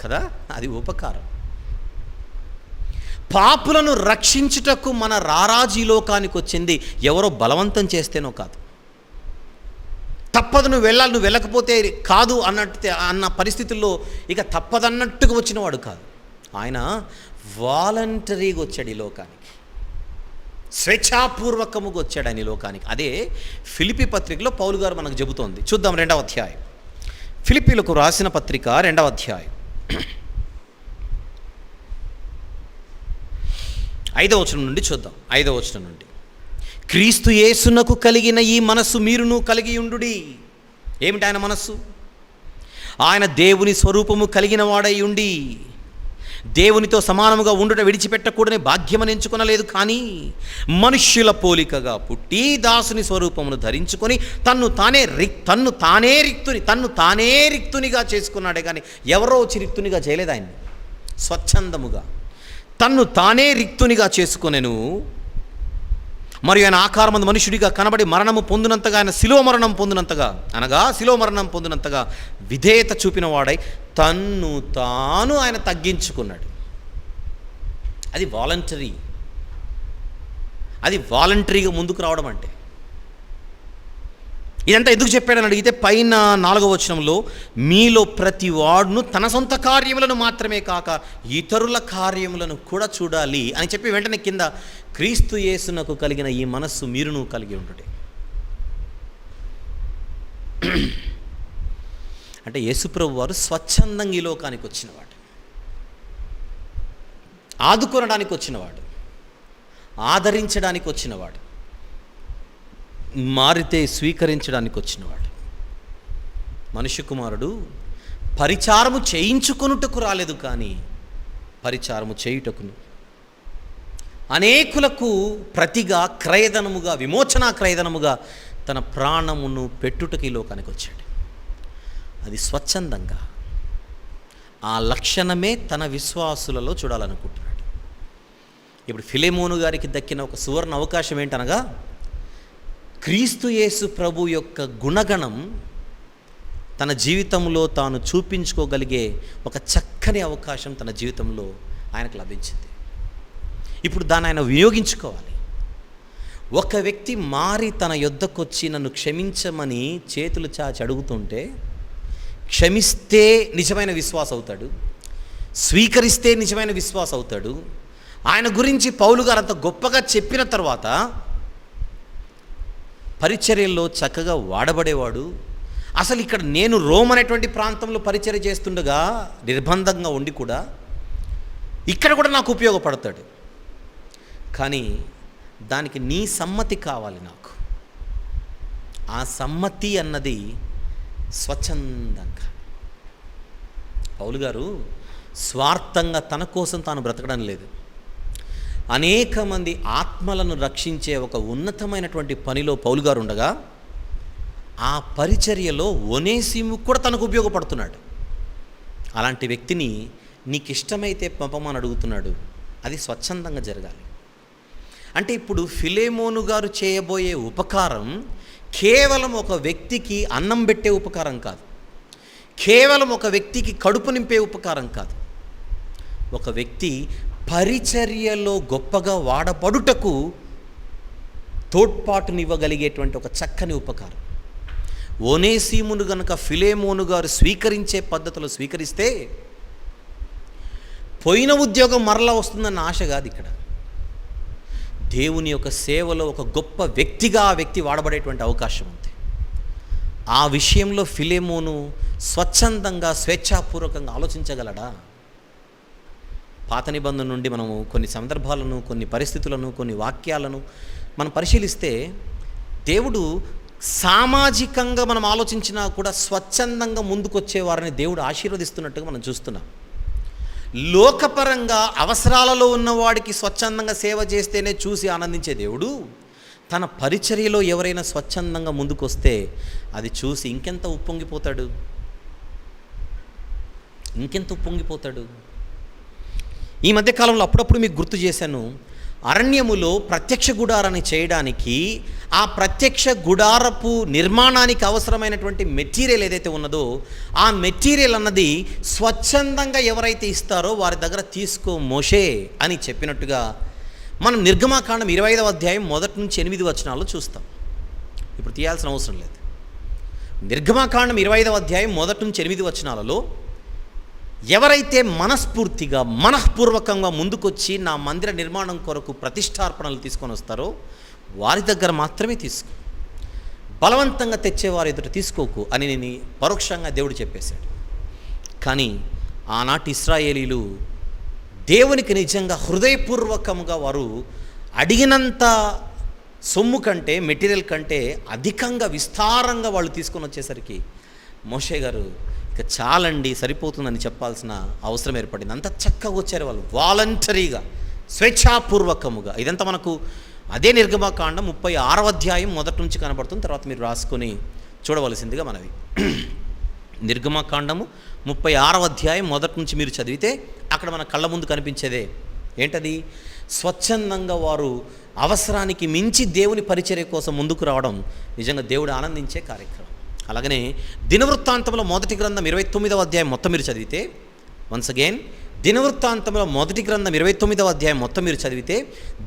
కదా, అది ఉపకారం. పాపులను రక్షించుటకు మన రారాజు ఈ లోకానికి వచ్చింది ఎవరో బలవంతం చేస్తేనో కాదు. తప్పదు, నువ్వు వెళ్ళాలి, నువ్వు వెళ్ళకపోతే కాదు అన్న పరిస్థితుల్లో ఇక తప్పదన్నట్టుగా వచ్చినవాడు కాదు. ఆయన వాలంటరీగా వచ్చాడు ఈ లోకానికి, స్వేచ్ఛాపూర్వకముగా వచ్చాడు ఆయన ఈ లోకానికి. అదే ఫిలిప్పీ పత్రికలో పౌలు గారు మనకు చెబుతోంది. చూద్దాం 2వ అధ్యాయం, ఫిలిప్పీలకు రాసిన పత్రిక 2వ అధ్యాయం 5వ వచనం నుండి చూద్దాం. 5వ వచనం నుండి, క్రీస్తు యేసునకు కలిగిన ఈ మనస్సు మీరును కలిగి ఉండుడి. ఏమిటి ఆయన మనస్సు? ఆయన దేవుని స్వరూపము కలిగిన వాడై ఉండి దేవునితో సమానముగా ఉండుట విడిచిపెట్టకూడని భాగ్యమని ఎంచుకొనలేదు, కానీ మనుష్యుల పోలికగా పుట్టి దాసుని స్వరూపమును ధరించుకొని తన్ను తానే రిక్తునిగా చేసుకున్నాడే కానీ ఎవరో వచ్చి రిక్తునిగా చేయలేదు. ఆయన్ని స్వచ్ఛందముగా తన్ను తానే రిక్తునిగా చేసుకొనెను. మరియు ఆయన ఆకారమందు మనుషుడిగా కనబడి మరణము పొందినంతగా, ఆయన శిలువ మరణం పొందినంతగా విధేయత చూపిన వాడై తన్ను తాను ఆయన తగ్గించుకున్నాడు. అది వాలంటరీగా ముందుకు రావడం అంటే. ఇదంతా ఎందుకు చెప్పాడని అడిగితే పైన 4వ వచనంలో, మీలో ప్రతి వాడును తన సొంత కార్యములను మాత్రమే కాక ఇతరుల కార్యములను కూడా చూడాలి అని చెప్పి వెంటనే కింద క్రీస్తు యేసునకు కలిగిన ఈ మనస్సు మీరును కలిగి ఉండుడి. అంటే యేసుప్రభు వారు స్వచ్ఛందంగా ఈ లోకానికి వచ్చినవాడు, ఆదుకొనడానికి వచ్చినవాడు, ఆదరించడానికి వచ్చినవాడు, మారితే స్వీకరించడానికి వచ్చినవాడు. మనుష్య కుమారుడు పరిచారము చేయించుకొనుటకు రాలేదు, కానీ పరిచారము చేయుటకును అనేకులకు ప్రతిగా క్రయధనముగా, విమోచన క్రయధనముగా తన ప్రాణమును పెట్టుటకు ఈ లోకానికి వచ్చాడు. అది స్వచ్ఛందంగా. ఆ లక్షణమే తన విశ్వాసులలో చూడాలనుకుంటున్నాడు. ఇప్పుడు ఫిలెమోను గారికి దక్కిన ఒక సువర్ణ అవకాశం ఏంటనగా, క్రీస్తు యేసు ప్రభు యొక్క గుణగణం తన జీవితంలో తాను చూపించుకోగలిగే ఒక చక్కని అవకాశం తన జీవితంలో ఆయనకు లభించింది. ఇప్పుడు దాన్ని ఆయన వినియోగించుకోవాలి. ఒక వ్యక్తి మారి తన యొద్దకొచ్చి నన్ను క్షమించమని చేతులు చాచి అడుగుతుంటే, క్షమిస్తే నిజమైన విశ్వాస అవుతాడు, స్వీకరిస్తే నిజమైన విశ్వాస అవుతాడు. ఆయన గురించి పౌలు గారు అంత గొప్పగా చెప్పిన తర్వాత పరిచర్యల్లో చక్కగా వాడబడేవాడు. అసలు ఇక్కడ నేను రోమ్ అనేటువంటి ప్రాంతంలో పరిచర్య చేస్తుండగా నిర్బంధంగా ఉండి కూడా ఇక్కడ కూడా నాకు ఉపయోగపడతాడు. కానీ దానికి నీ సమ్మతి కావాలి నాకు. ఆ సమ్మతి అన్నది స్వచ్ఛందంగా. పౌలు గారు స్వార్థంగా తన కోసం తాను బ్రతకడం లేదు. అనేక మంది ఆత్మలను రక్షించే ఒక ఉన్నతమైనటువంటి పనిలో పౌలు గారు ఉండగా, ఆ పరిచర్యలో ఒనేసిము కూడా తనకు ఉపయోగపడుతున్నాడు. అలాంటి వ్యక్తిని నీకు ఇష్టమైతే పంపమని అడుగుతున్నాడు. అది స్వచ్ఛందంగా జరగాలి. అంటే ఇప్పుడు ఫిలెమోను గారు చేయబోయే ఉపకారం కేవలం ఒక వ్యక్తికి అన్నం పెట్టే ఉపకారం కాదు, కేవలం ఒక వ్యక్తికి కడుపు నింపే ఉపకారం కాదు. ఒక వ్యక్తి పరిచర్యలో గొప్పగా వాడబడుటకు తోడ్పాటునివ్వగలిగేటువంటి ఒక చక్కని ఉపకారం. ఒనేసిమును గనుక ఫిలెమోను గారు స్వీకరించే పద్ధతిలో స్వీకరిస్తే పోయిన ఉద్యోగం మరలా వస్తుందన్న ఆశ కాదు. ఇక్కడ దేవుని యొక్క సేవలో ఒక గొప్ప వ్యక్తిగా ఆ వ్యక్తి వాడబడేటువంటి అవకాశం ఉంది. ఆ విషయంలో ఫిలెమోను స్వచ్ఛందంగా స్వేచ్ఛాపూర్వకంగా ఆలోచించగలడా? పాత నిబంధన నుండి మనము కొన్ని సందర్భాలను, కొన్ని పరిస్థితులను, కొన్ని వాక్యాలను మనం పరిశీలిస్తే దేవుడు సామాజికంగా మనం ఆలోచించినా కూడా స్వచ్ఛందంగా ముందుకొచ్చే వారిని దేవుడు ఆశీర్వదిస్తున్నట్టుగా మనం చూస్తున్నాం. లోకపరంగా అవసరాలలో ఉన్నవాడికి స్వచ్ఛందంగా సేవ చేస్తేనే చూసి ఆనందించే దేవుడు, తన పరిచర్యలో ఎవరైనా స్వచ్ఛందంగా ముందుకొస్తే అది చూసి ఇంకెంత ఉప్పొంగిపోతాడు. ఈ మధ్యకాలంలో అప్పుడప్పుడు మీకు గుర్తు చేశాను, అరణ్యములో ప్రత్యక్ష గుడారాన్ని చేయడానికి ఆ ప్రత్యక్ష గుడారపు నిర్మాణానికి అవసరమైనటువంటి మెటీరియల్ ఏదైతే ఉన్నదో ఆ మెటీరియల్ అన్నది స్వచ్ఛందంగా ఎవరైతే ఇస్తారో వారి దగ్గర తీసుకో మోషే అని చెప్పినట్టుగా మనం నిర్గమాకాండం 25వ అధ్యాయం 1 నుంచి 8 వచనాలు చూస్తాం. ఇప్పుడు తీయాల్సిన అవసరం లేదు. నిర్గమాకాండం 25వ అధ్యాయం 1 నుంచి 8 వచనాలలో ఎవరైతే మనస్ఫూర్తిగా మనఃపూర్వకంగా ముందుకొచ్చి నా మందిర నిర్మాణం కొరకు ప్రతిష్టార్పణలు తీసుకొని వస్తారో వారి దగ్గర మాత్రమే తీసుకో, బలవంతంగా తెచ్చేవారు ఎదుట తీసుకోకు అని నేను పరోక్షంగా దేవుడు చెప్పేశాడు. కానీ ఆనాటి ఇశ్రాయేలీలు దేవునికి నిజంగా హృదయపూర్వకంగా వారు అడిగినంత సొమ్ము కంటే మెటీరియల్ కంటే అధికంగా విస్తారంగా వాళ్ళు తీసుకొని వచ్చేసరికి మోషే గారు ఇక చాలండి సరిపోతుందని చెప్పాల్సిన అవసరం ఏర్పడింది. అంత చక్కగా వచ్చారు వాళ్ళు, వాలంటరీగా స్వేచ్ఛాపూర్వకముగా. ఇదంతా మనకు అదే నిర్గమకాండం 36వ అధ్యాయం 1 నుంచి కనబడుతుంది. తర్వాత మీరు రాసుకొని చూడవలసిందిగా మనవి. నిర్గమకాండము 36వ అధ్యాయం 1 నుంచి మీరు చదివితే అక్కడ మన కళ్ళ ముందు కనిపించేదే ఏంటది? స్వచ్ఛందంగా వారు అవసరానికి మించి దేవుని పరిచర్య కోసం ముందుకు రావడం నిజంగా దేవుడు ఆనందించే కార్యక్రమం. అలాగనే దినవృత్తాంతంలో మొదటి గ్రంథం 29వ అధ్యాయం మొత్తం మీరు చదివితే, వన్స్ అగైన్ దినవృత్తాంతంలో మొదటి గ్రంథం 29వ అధ్యాయం మొత్తం మీరు చదివితే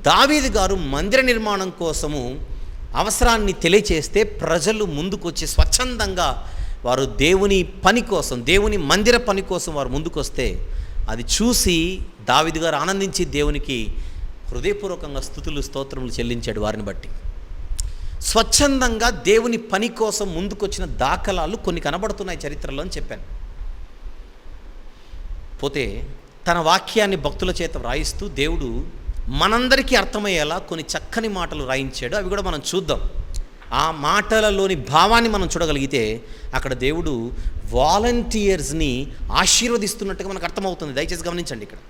దావీదు గారు మందిర నిర్మాణం కోసము అవసరాన్ని తెలియచేస్తే ప్రజలు ముందుకొచ్చి స్వచ్ఛందంగా వారు దేవుని పని కోసం, దేవుని మందిర పని కోసం వారు ముందుకొస్తే అది చూసి దావీదు గారు ఆనందించి దేవునికి హృదయపూర్వకంగా స్తుతులు స్తోత్రములు చెల్లించాడు. వారిని బట్టి స్వచ్ఛందంగా దేవుని పని కోసం ముందుకొచ్చిన దాఖలాలు కొన్ని కనబడుతున్నాయి చరిత్రలో అని చెప్పాను. పోతే తన వాక్యాన్ని భక్తుల చేత వ్రాయిస్తూ దేవుడు మనందరికీ అర్థమయ్యేలా కొన్ని చక్కని మాటలు రాయించాడు. అవి కూడా మనం చూద్దాం. ఆ మాటలలోని భావాన్ని మనం చూడగలిగితే అక్కడ దేవుడు వాలంటీర్స్ని ఆశీర్వదిస్తున్నట్టుగా మనకు అర్థమవుతుంది. దయచేసి గమనించండి. ఇక్కడ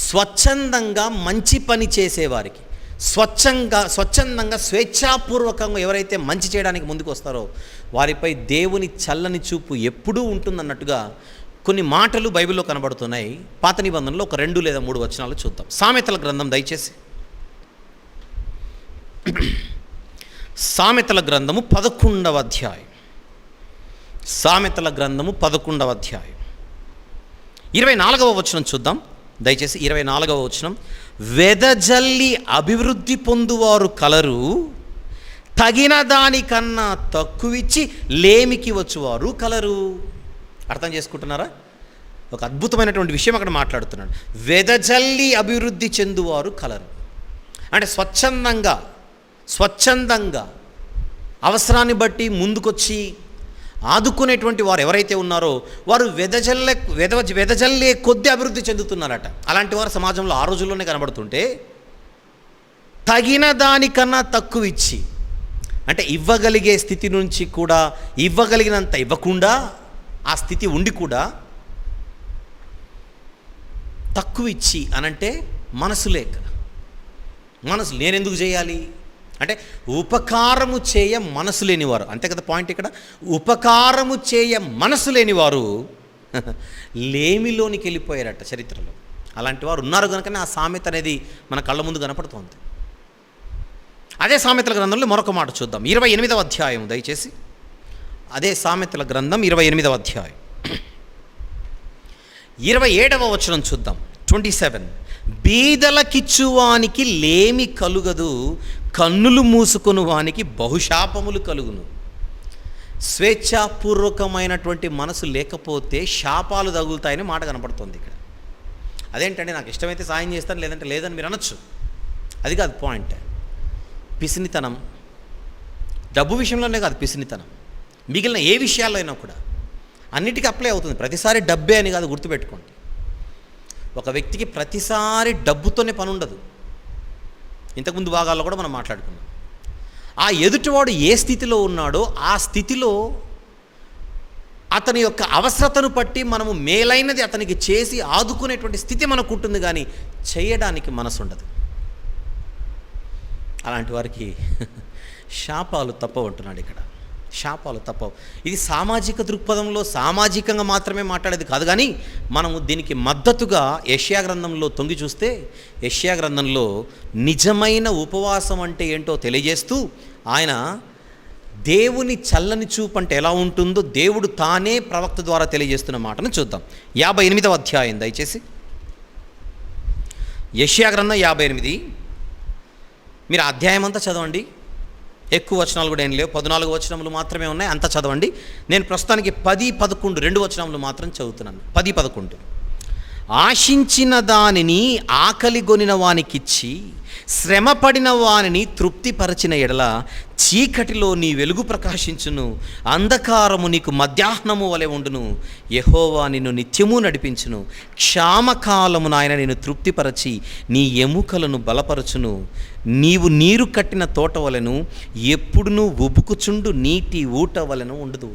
స్వచ్ఛందంగా మంచి పని చేసేవారికి, స్వచ్ఛందంగా స్వేచ్ఛాపూర్వకంగా ఎవరైతే మంచి చేయడానికి ముందుకు వస్తారో వారిపై దేవుని చల్లని చూపు ఎప్పుడూ ఉంటుందన్నట్టుగా కొన్ని మాటలు బైబిల్లో కనబడుతున్నాయి. పాత నిబంధనలో ఒక 2 లేదా 3 వచనాలు చూద్దాం. సామెతల గ్రంథం, దయచేసి సామెతల గ్రంథము 11వ అధ్యాయం, సామెతల గ్రంథము 11వ అధ్యాయం 24వ వచనం చూద్దాం. దయచేసి 24వ వచనం. వెదజల్లి అభివృద్ధి పొందువారు కలరు, తగిన దానికన్నా తక్కువిచ్చి లేమికి వచ్చువారు కలరు. అర్థం చేసుకుంటున్నారా? ఒక అద్భుతమైనటువంటి విషయం అక్కడ మాట్లాడుతున్నాడు. వెదజల్లి అభివృద్ధి చెందువారు కలరు అంటే స్వచ్ఛందంగా అవసరాన్ని బట్టి ముందుకొచ్చి ఆదుకునేటువంటి వారు ఎవరైతే ఉన్నారో వారు వెదజల్లే కొద్ది అభివృద్ధి చెందుతున్నారట. అలాంటి వారు సమాజంలో ఆ రోజుల్లోనే కనబడుతుంటే, తగిన దానికన్నా తక్కువ ఇచ్చి అంటే ఇవ్వగలిగే స్థితి నుంచి కూడా ఇవ్వగలిగినంత ఇవ్వకుండా, ఆ స్థితి ఉండి కూడా తక్కువ ఇచ్చి అనంటే మనసు లేక, మనసు నేనెందుకు చేయాలి అంటే ఉపకారము చేయ మనసు లేనివారు. అంతే కదా పాయింట్ ఇక్కడ. ఉపకారము చేయ మనసు లేనివారు లేమిలోనికి వెళ్ళిపోయారట చరిత్రలో. అలాంటి వారు ఉన్నారు కనుకనే ఆ సామెత అనేది మన కళ్ళ ముందు కనపడుతోంది. అదే సామెతల గ్రంథంలో మరొక మాట చూద్దాం. 28వ అధ్యాయం, దయచేసి అదే సామెతల గ్రంథం 28వ అధ్యాయం 27వ వచనం చూద్దాం. 27. బీదలకిచ్చువానికి లేమి కలుగదు, కన్నులు మూసుకొని వానికి బహుశాపములు కలుగును. స్వేచ్ఛాపూర్వకమైనటువంటి మనసు లేకపోతే శాపాలు తగులుతాయని మాట కనపడుతుంది ఇక్కడ. అదేంటంటే నాకు ఇష్టమైతే సాయం చేస్తాను, లేదంటే లేదని మీరు అనొచ్చు. అది కాదు పాయింట్. పిసినితనం డబ్బు విషయంలోనే కాదు, పిసినితనం మిగిలిన ఏ విషయాల్లో అయినా కూడా అన్నిటికీ అప్లై అవుతుంది. ప్రతిసారి డబ్బే అని కాదు, గుర్తుపెట్టుకోండి. ఒక వ్యక్తికి ప్రతిసారి డబ్బుతోనే పని ఉండదు. ఇంతకుముందు భాగాల్లో కూడా మనం మాట్లాడుకున్నాం. ఆ ఎదుటివాడు ఏ స్థితిలో ఉన్నాడో ఆ స్థితిలో అతని యొక్క అవసరతను బట్టి మనము మేలైనది అతనికి చేసి ఆదుకునేటువంటి స్థితి మనకు ఉంటుంది, కానీ చేయడానికి మనసు ఉండదు. అలాంటి వారికి శాపాలు తప్పవంటున్నాడు ఇక్కడ. శాపాలు తప్పవు. ఇది సామాజిక దృక్పథంలో సామాజికంగా మాత్రమే మాట్లాడేది కాదు, కానీ మనము దీనికి మద్దతుగా యెషయా గ్రంథంలో తొంగి చూస్తే యెషయా గ్రంథంలో నిజమైన ఉపవాసం అంటే ఏంటో తెలియజేస్తూ ఆయన దేవుని చల్లని చూపు అంటే ఎలా ఉంటుందో దేవుడు తానే ప్రవక్త ద్వారా తెలియజేస్తున్న మాటను చూద్దాం. 58వ అధ్యాయం దయచేసి యెషయా గ్రంథం 58. మీరు అధ్యాయం అంతా చదవండి, ఎక్కువ వచనాలు కూడా ఏం లేవు, 14 వచనములు మాత్రమే ఉన్నాయి, అంతా చదవండి. నేను ప్రస్తుతానికి 10, 11 2 వచనములు మాత్రం చదువుతున్నాను. 10, 11. ఆశించిన దానిని ఆకలిగొనిన వానికిచ్చి శ్రమపడిన వానిని తృప్తిపరచిన ఎడల చీకటిలో నీ వెలుగు ప్రకాశించును, అంధకారము నీకు మధ్యాహ్నము వలె ఉండును. యెహోవా నిన్ను నిత్యము నడిపించును, క్షామకాలమున ఆయన నిన్ను తృప్తిపరచి నీ ఎముకలను బలపరచును. నీవు నీరు కట్టిన తోట వలెను ఎప్పుడునూ ఉబుకుచుండు నీటి ఊట వలెను ఉండదు.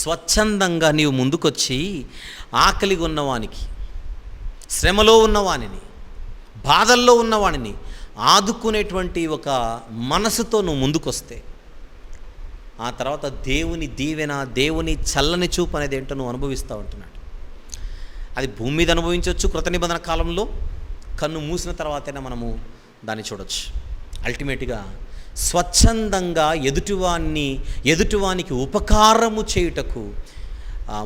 స్వచ్ఛందంగా నీవు ముందుకొచ్చి ఆకలిగా ఉన్నవానికి, శ్రమలో ఉన్నవానిని, బాధల్లో ఉన్నవాడిని ఆదుకునేటువంటి ఒక మనసుతో నువ్వు ముందుకొస్తే ఆ తర్వాత దేవుని దీవెన, దేవుని చల్లని చూపు అనేది ఏంటో నువ్వు అనుభవిస్తూ ఉంటున్నాడు. అది భూమి మీద అనుభవించవచ్చు, కృత నిబంధన కాలంలో కన్ను మూసిన తర్వాతైనా మనము దాన్ని చూడవచ్చు. అల్టిమేట్గా స్వచ్ఛందంగా ఎదుటివానికి ఉపకారము చేయుటకు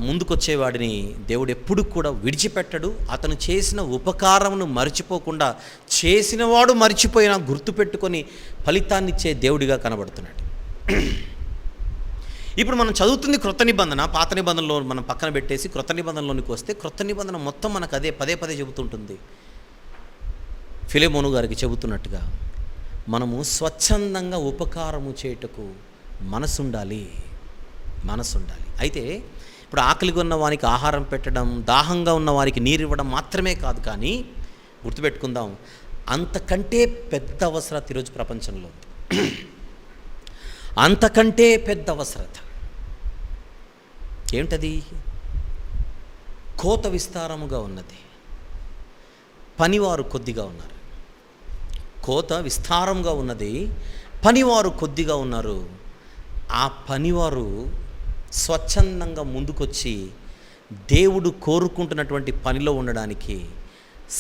ముందుకొచ్చేవాడిని దేవుడు ఎప్పుడు కూడా విడిచిపెట్టడు. అతను చేసిన ఉపకారమును మర్చిపోకుండా, చేసినవాడు మర్చిపోయినా గుర్తుపెట్టుకొని ఫలితాన్నిచ్చే దేవుడిగా కనబడుతున్నాడు. ఇప్పుడు మనం చదువుతుంది క్రొత్త నిబంధన. పాత నిబంధనలో మనం పక్కన పెట్టేసి క్రొత్త నిబంధనలోనికి వస్తే క్రొత్త నిబంధన మొత్తం మనకు అదే పదే పదే చెబుతుంటుంది. ఫిలెమోను గారికి చెబుతున్నట్టుగా మనము స్వచ్ఛందంగా ఉపకారము చేయుటకు మనసుండాలి. అయితే ఇప్పుడు ఆకలిగా ఉన్న వారికి ఆహారం పెట్టడం, దాహంగా ఉన్న వారికి నీరు ఇవ్వడం మాత్రమే కాదు, కానీ గుర్తుపెట్టుకుందాం, అంతకంటే పెద్ద అవసరత ఈరోజు ప్రపంచంలో ఉంది. అంతకంటే పెద్ద అవసరత ఏమిటది? కోత విస్తారముగా ఉన్నది, పనివారు కొద్దిగా ఉన్నారు. కోత విస్తారంగా ఉన్నది, పనివారు కొద్దిగా ఉన్నారు. ఆ పనివారు స్వచ్ఛందంగా ముందుకొచ్చి దేవుడు కోరుకుంటున్నటువంటి పనిలో ఉండడానికి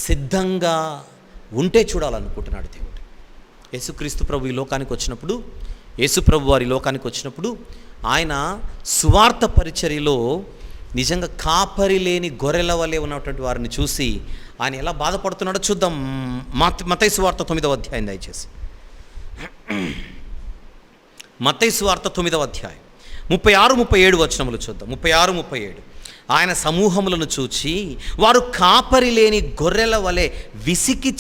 సిద్ధంగా ఉంటే చూడాలనుకుంటున్నాడు దేవుడు. యేసుక్రీస్తు ప్రభు ఈ లోకానికి వచ్చినప్పుడు, యేసుప్రభు వారి లోకానికి వచ్చినప్పుడు ఆయన సువార్త పరిచర్యలో నిజంగా కాపరి లేని గొర్రెల వలె ఉన్నటువంటి వారిని చూసి ఆయన ఎలా బాధపడుతున్నాడో చూద్దాం. మత్తయి సువార్త 9వ అధ్యాయం దయచేసి. మత్తయి సువార్త 9వ అధ్యాయం 36, 37 వచనములు చూద్దాం. 36, 37. ఆయన సమూహములను చూచి వారు కాపరి లేని గొర్రెల వలె విసికి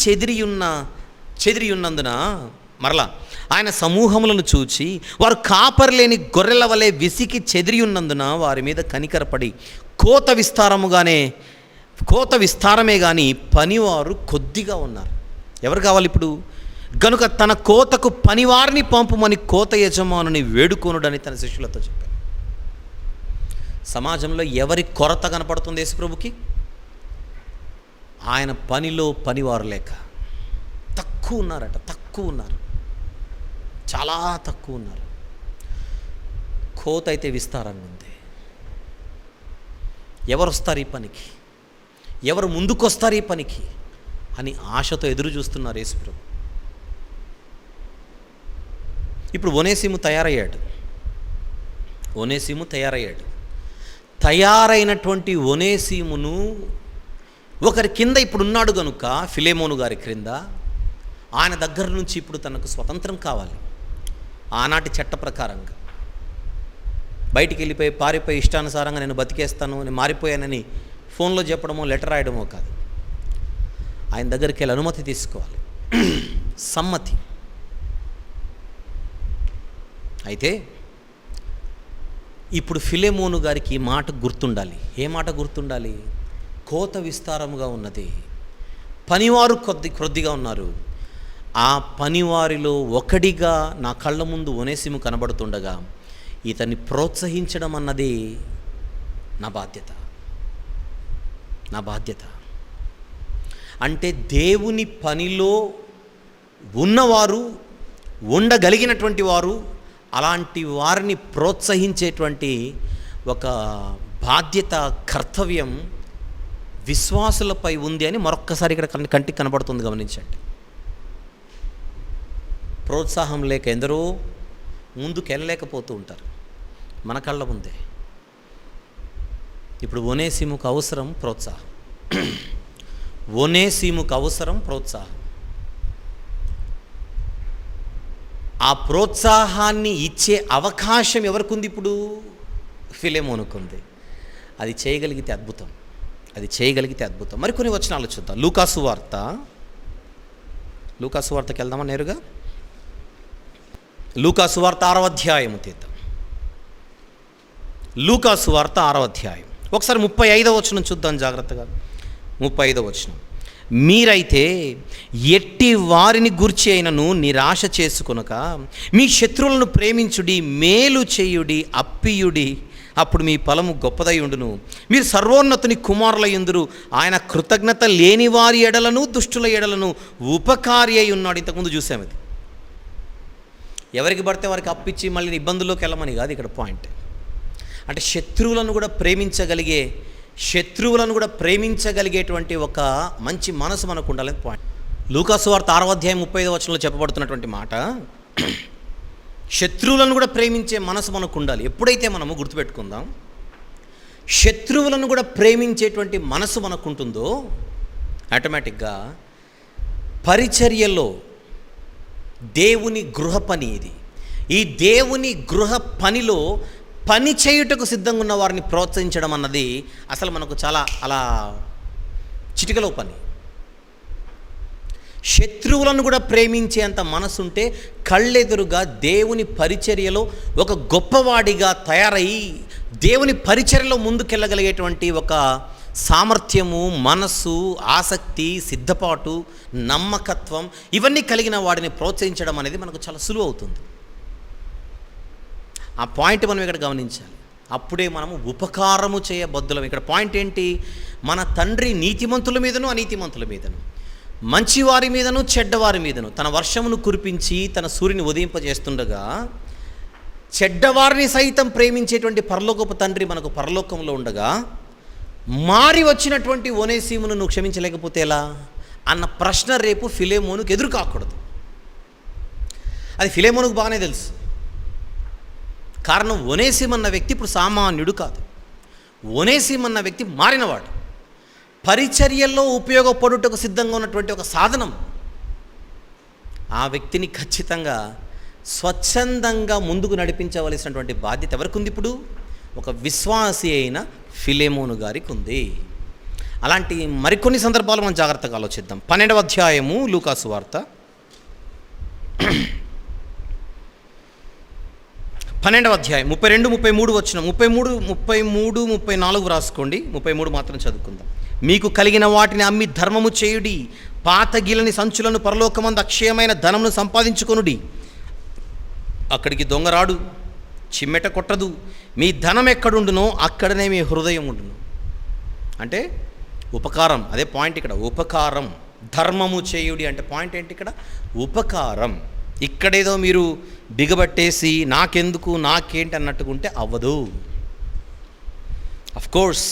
చెదిరియున్నందున, మరలా ఆయన సమూహములను చూచి వారు కాపరి లేని గొర్రెల వలె విసికి చెదిరియున్నందున వారి మీద కనికరపడి కోత విస్తారమే కానీ పనివారు కొద్దిగా ఉన్నారు. ఎవరు కావాలి ఇప్పుడు? గనుక తన కోతకు పనివారిని పంపుమని కోత యజమానుని వేడుకోనుడని తన శిష్యులతో చెప్పారు. సమాజంలో ఎవరి కొరత కనపడుతుంది యేసుప్రభుకి? ఆయన పనిలో పనివారు లేక తక్కువ ఉన్నారు, చాలా తక్కువ ఉన్నారు. కోత అయితే విస్తారంగా ఉంది. ఎవరు వస్తారు ఈ పనికి, ఎవరు ముందుకొస్తారు ఈ పనికి అని ఆశతో ఎదురు చూస్తున్నారు యేసుప్రభు. ఇప్పుడు ఒనేసిము తయారయ్యాడు. తయారైనటువంటి ఒనేసిమును ఒకరి కింద ఇప్పుడు ఉన్నాడు కనుక, ఫిలెమోను గారి క్రింద, ఆయన దగ్గర నుంచి ఇప్పుడు తనకు స్వతంత్రం కావాలి. ఆనాటి చట్ట ప్రకారంగా బయటికి వెళ్ళిపోయి పారిపోయి ఇష్టానుసారంగా నేను బతికేస్తాను, నేను మారిపోయానని ఫోన్లో చెప్పడమో లెటర్ రాయడమో కాదు. ఆయన దగ్గరికి వెళ్ళి అనుమతి తీసుకోవాలి, సమ్మతి. అయితే ఇప్పుడు ఫిలెమోను గారికి ఈ మాట గుర్తుండాలి. ఏ మాట గుర్తుండాలి? కోత విస్తారముగా ఉన్నది, పనివారు కొద్దిగా ఉన్నారు. ఆ పనివారిలో ఒకడిగా నా కళ్ళ ముందు ఒనేసిము కనబడుతుండగా ఇతన్ని ప్రోత్సహించడం అన్నది నా బాధ్యత. అంటే దేవుని పనిలో ఉన్నవారు, ఉండగలిగినటువంటి వారు, అలాంటి వారిని ప్రోత్సహించేటువంటి ఒక బాధ్యత, కర్తవ్యం విశ్వాసులపై ఉంది అని మరొక్కసారి ఇక్కడ కంటికి కనబడుతుంది. గమనించండి. ప్రోత్సాహం లేక ఎందరో ముందుకెళ్ళలేకపోతూ ఉంటారు మన కళ్ళ ముందే. ఇప్పుడు ఒనేసిముకు అవసరం ప్రోత్సాహం. ఆ ప్రోత్సాహాన్ని ఇచ్చే అవకాశం ఎవరికి ఉంది? ఇప్పుడు ఫిలెమోనుకు ఉంది. అది చేయగలిగితే అద్భుతం. మరికొన్ని వచనాలు చూద్దాం. లూకాసు వార్తకి వెళ్దామా నేరుగా? లూకాసు వార్త 6వ అధ్యాయము తీద్దాం. లూకాసు వార్త 6వ అధ్యాయం ఒకసారి 35వ వచనం చూద్దాం జాగ్రత్తగా. 35వ వచనం, మీరైతే ఎట్టి వారిని గూర్చి అయినను నిరాశ చేసుకొనక మీ శత్రువులను ప్రేమించుడి, మేలు చేయుడి, అప్పియుడి, అప్పుడు మీ ఫలము గొప్పదై ఉండును. మీరు సర్వోన్నతుని కుమారులయుందురు. ఆయన కృతజ్ఞత లేని వారి ఎడలను దుష్టుల ఎడలను ఉపకారి అయి ఉన్నాడు. ఇంతకుముందు చూసాం. అది ఎవరికి పడితే వారికి అప్పిచ్చి మళ్ళీ ఇబ్బందుల్లోకి వెళ్ళమని కాదు ఇక్కడ పాయింట్. అంటే శత్రువులను కూడా ప్రేమించగలిగేటువంటి ఒక మంచి మనసు మనకు ఉండాలని పాయింట్. లూకాసు వార్త 6వ అధ్యాయం 35వ వచనంలో చెప్పబడుతున్నటువంటి మాట, శత్రువులను కూడా ప్రేమించే మనసు మనకు ఉండాలి. ఎప్పుడైతే మనము గుర్తుపెట్టుకుందాం, శత్రువులను కూడా ప్రేమించేటువంటి మనసు మనకు ఉంటుందో ఆటోమేటిక్గా పరిచర్యలో దేవుని గృహ పని ఇది. ఈ దేవుని గృహ పనిలో పని చేయుటకు సిద్ధంగా ఉన్న వారిని ప్రోత్సహించడం అన్నది అసలు మనకు చాలా అలా చిటికలో పని. శత్రువులను కూడా ప్రేమించేంత మనసుంటే కళ్ళెదురుగా దేవుని పరిచర్యలో ఒక గొప్పవాడిగా తయారయ్యి దేవుని పరిచర్యలో ముందుకెళ్ళగలిగేటువంటి ఒక సామర్థ్యము, మనస్సు, ఆసక్తి, సిద్ధపాటు, నమ్మకత్వం ఇవన్నీ కలిగిన వాడిని ప్రోత్సహించడం అనేది మనకు చాలా సులువు అవుతుంది. ఆ పాయింట్ మనం ఇక్కడ గమనించాలి. అప్పుడే మనము ఉపకారము చేయబద్దులం. ఇక్కడ పాయింట్ ఏంటి? మన తండ్రి నీతిమంతుల మీదను అనీతిమంతుల మీదను, మంచివారి మీదను చెడ్డవారి మీదను తన వర్షమును కురిపించి తన సూర్యుని ఉదయింపజేస్తుండగా చెడ్డవారిని సైతం ప్రేమించేటువంటి పరలోకపు తండ్రి మనకు పరలోకంలో ఉండగా మారి వచ్చినటువంటి ఒనేసిమును నువ్వు క్షమించలేకపోతే ఎలా అన్న ప్రశ్న రేపు ఫిలెమోనుకు ఎదురు కాకూడదు. అది ఫిలెమోనుకు బాగానే తెలుసు. కారణం, ఒనేసిము అన్న వ్యక్తి ఇప్పుడు సామాన్యుడు కాదు. ఒనేసిము అన్న వ్యక్తి మారినవాడు, పరిచర్యల్లో ఉపయోగపడుటకు సిద్ధంగా ఉన్నటువంటి ఒక సాధనం. ఆ వ్యక్తిని ఖచ్చితంగా స్వచ్ఛందంగా ముందుకు నడిపించవలసినటువంటి బాధ్యత ఎవరికి ఉంది? ఇప్పుడు ఒక విశ్వాసి అయిన ఫిలెమోను గారికి ఉంది. అలాంటి మరికొన్ని సందర్భాలు మనం జాగ్రత్తగా ఆలోచిద్దాం. 12వ అధ్యాయము లూకాసు వార్త 12వ అధ్యాయం 32, 33 వచనం. 33, 34 రాసుకోండి. 33 మాత్రం చదువుకుందాం. మీకు కలిగిన వాటిని అమ్మి ధర్మము చేయుడి, పాత గిలని సంచులను పరలోకమందు అక్షయమైన ధనమును సంపాదించుకొనుడి. అక్కడికి దొంగరాడు, చిమ్మెట కొట్టదు. మీ ధనం ఎక్కడుండునో అక్కడనే మీ హృదయం ఉండును. అంటే ఉపకారం, అదే పాయింట్ ఇక్కడ. ఉపకారం, ధర్మము చేయుడి అంటే పాయింట్ ఏంటి ఇక్కడ? ఉపకారం. ఇక్కడేదో మీరు బిగబట్టేసి నాకెందుకు నాకేంటి అన్నట్టుకుంటే అవ్వదు. అఫ్కోర్స్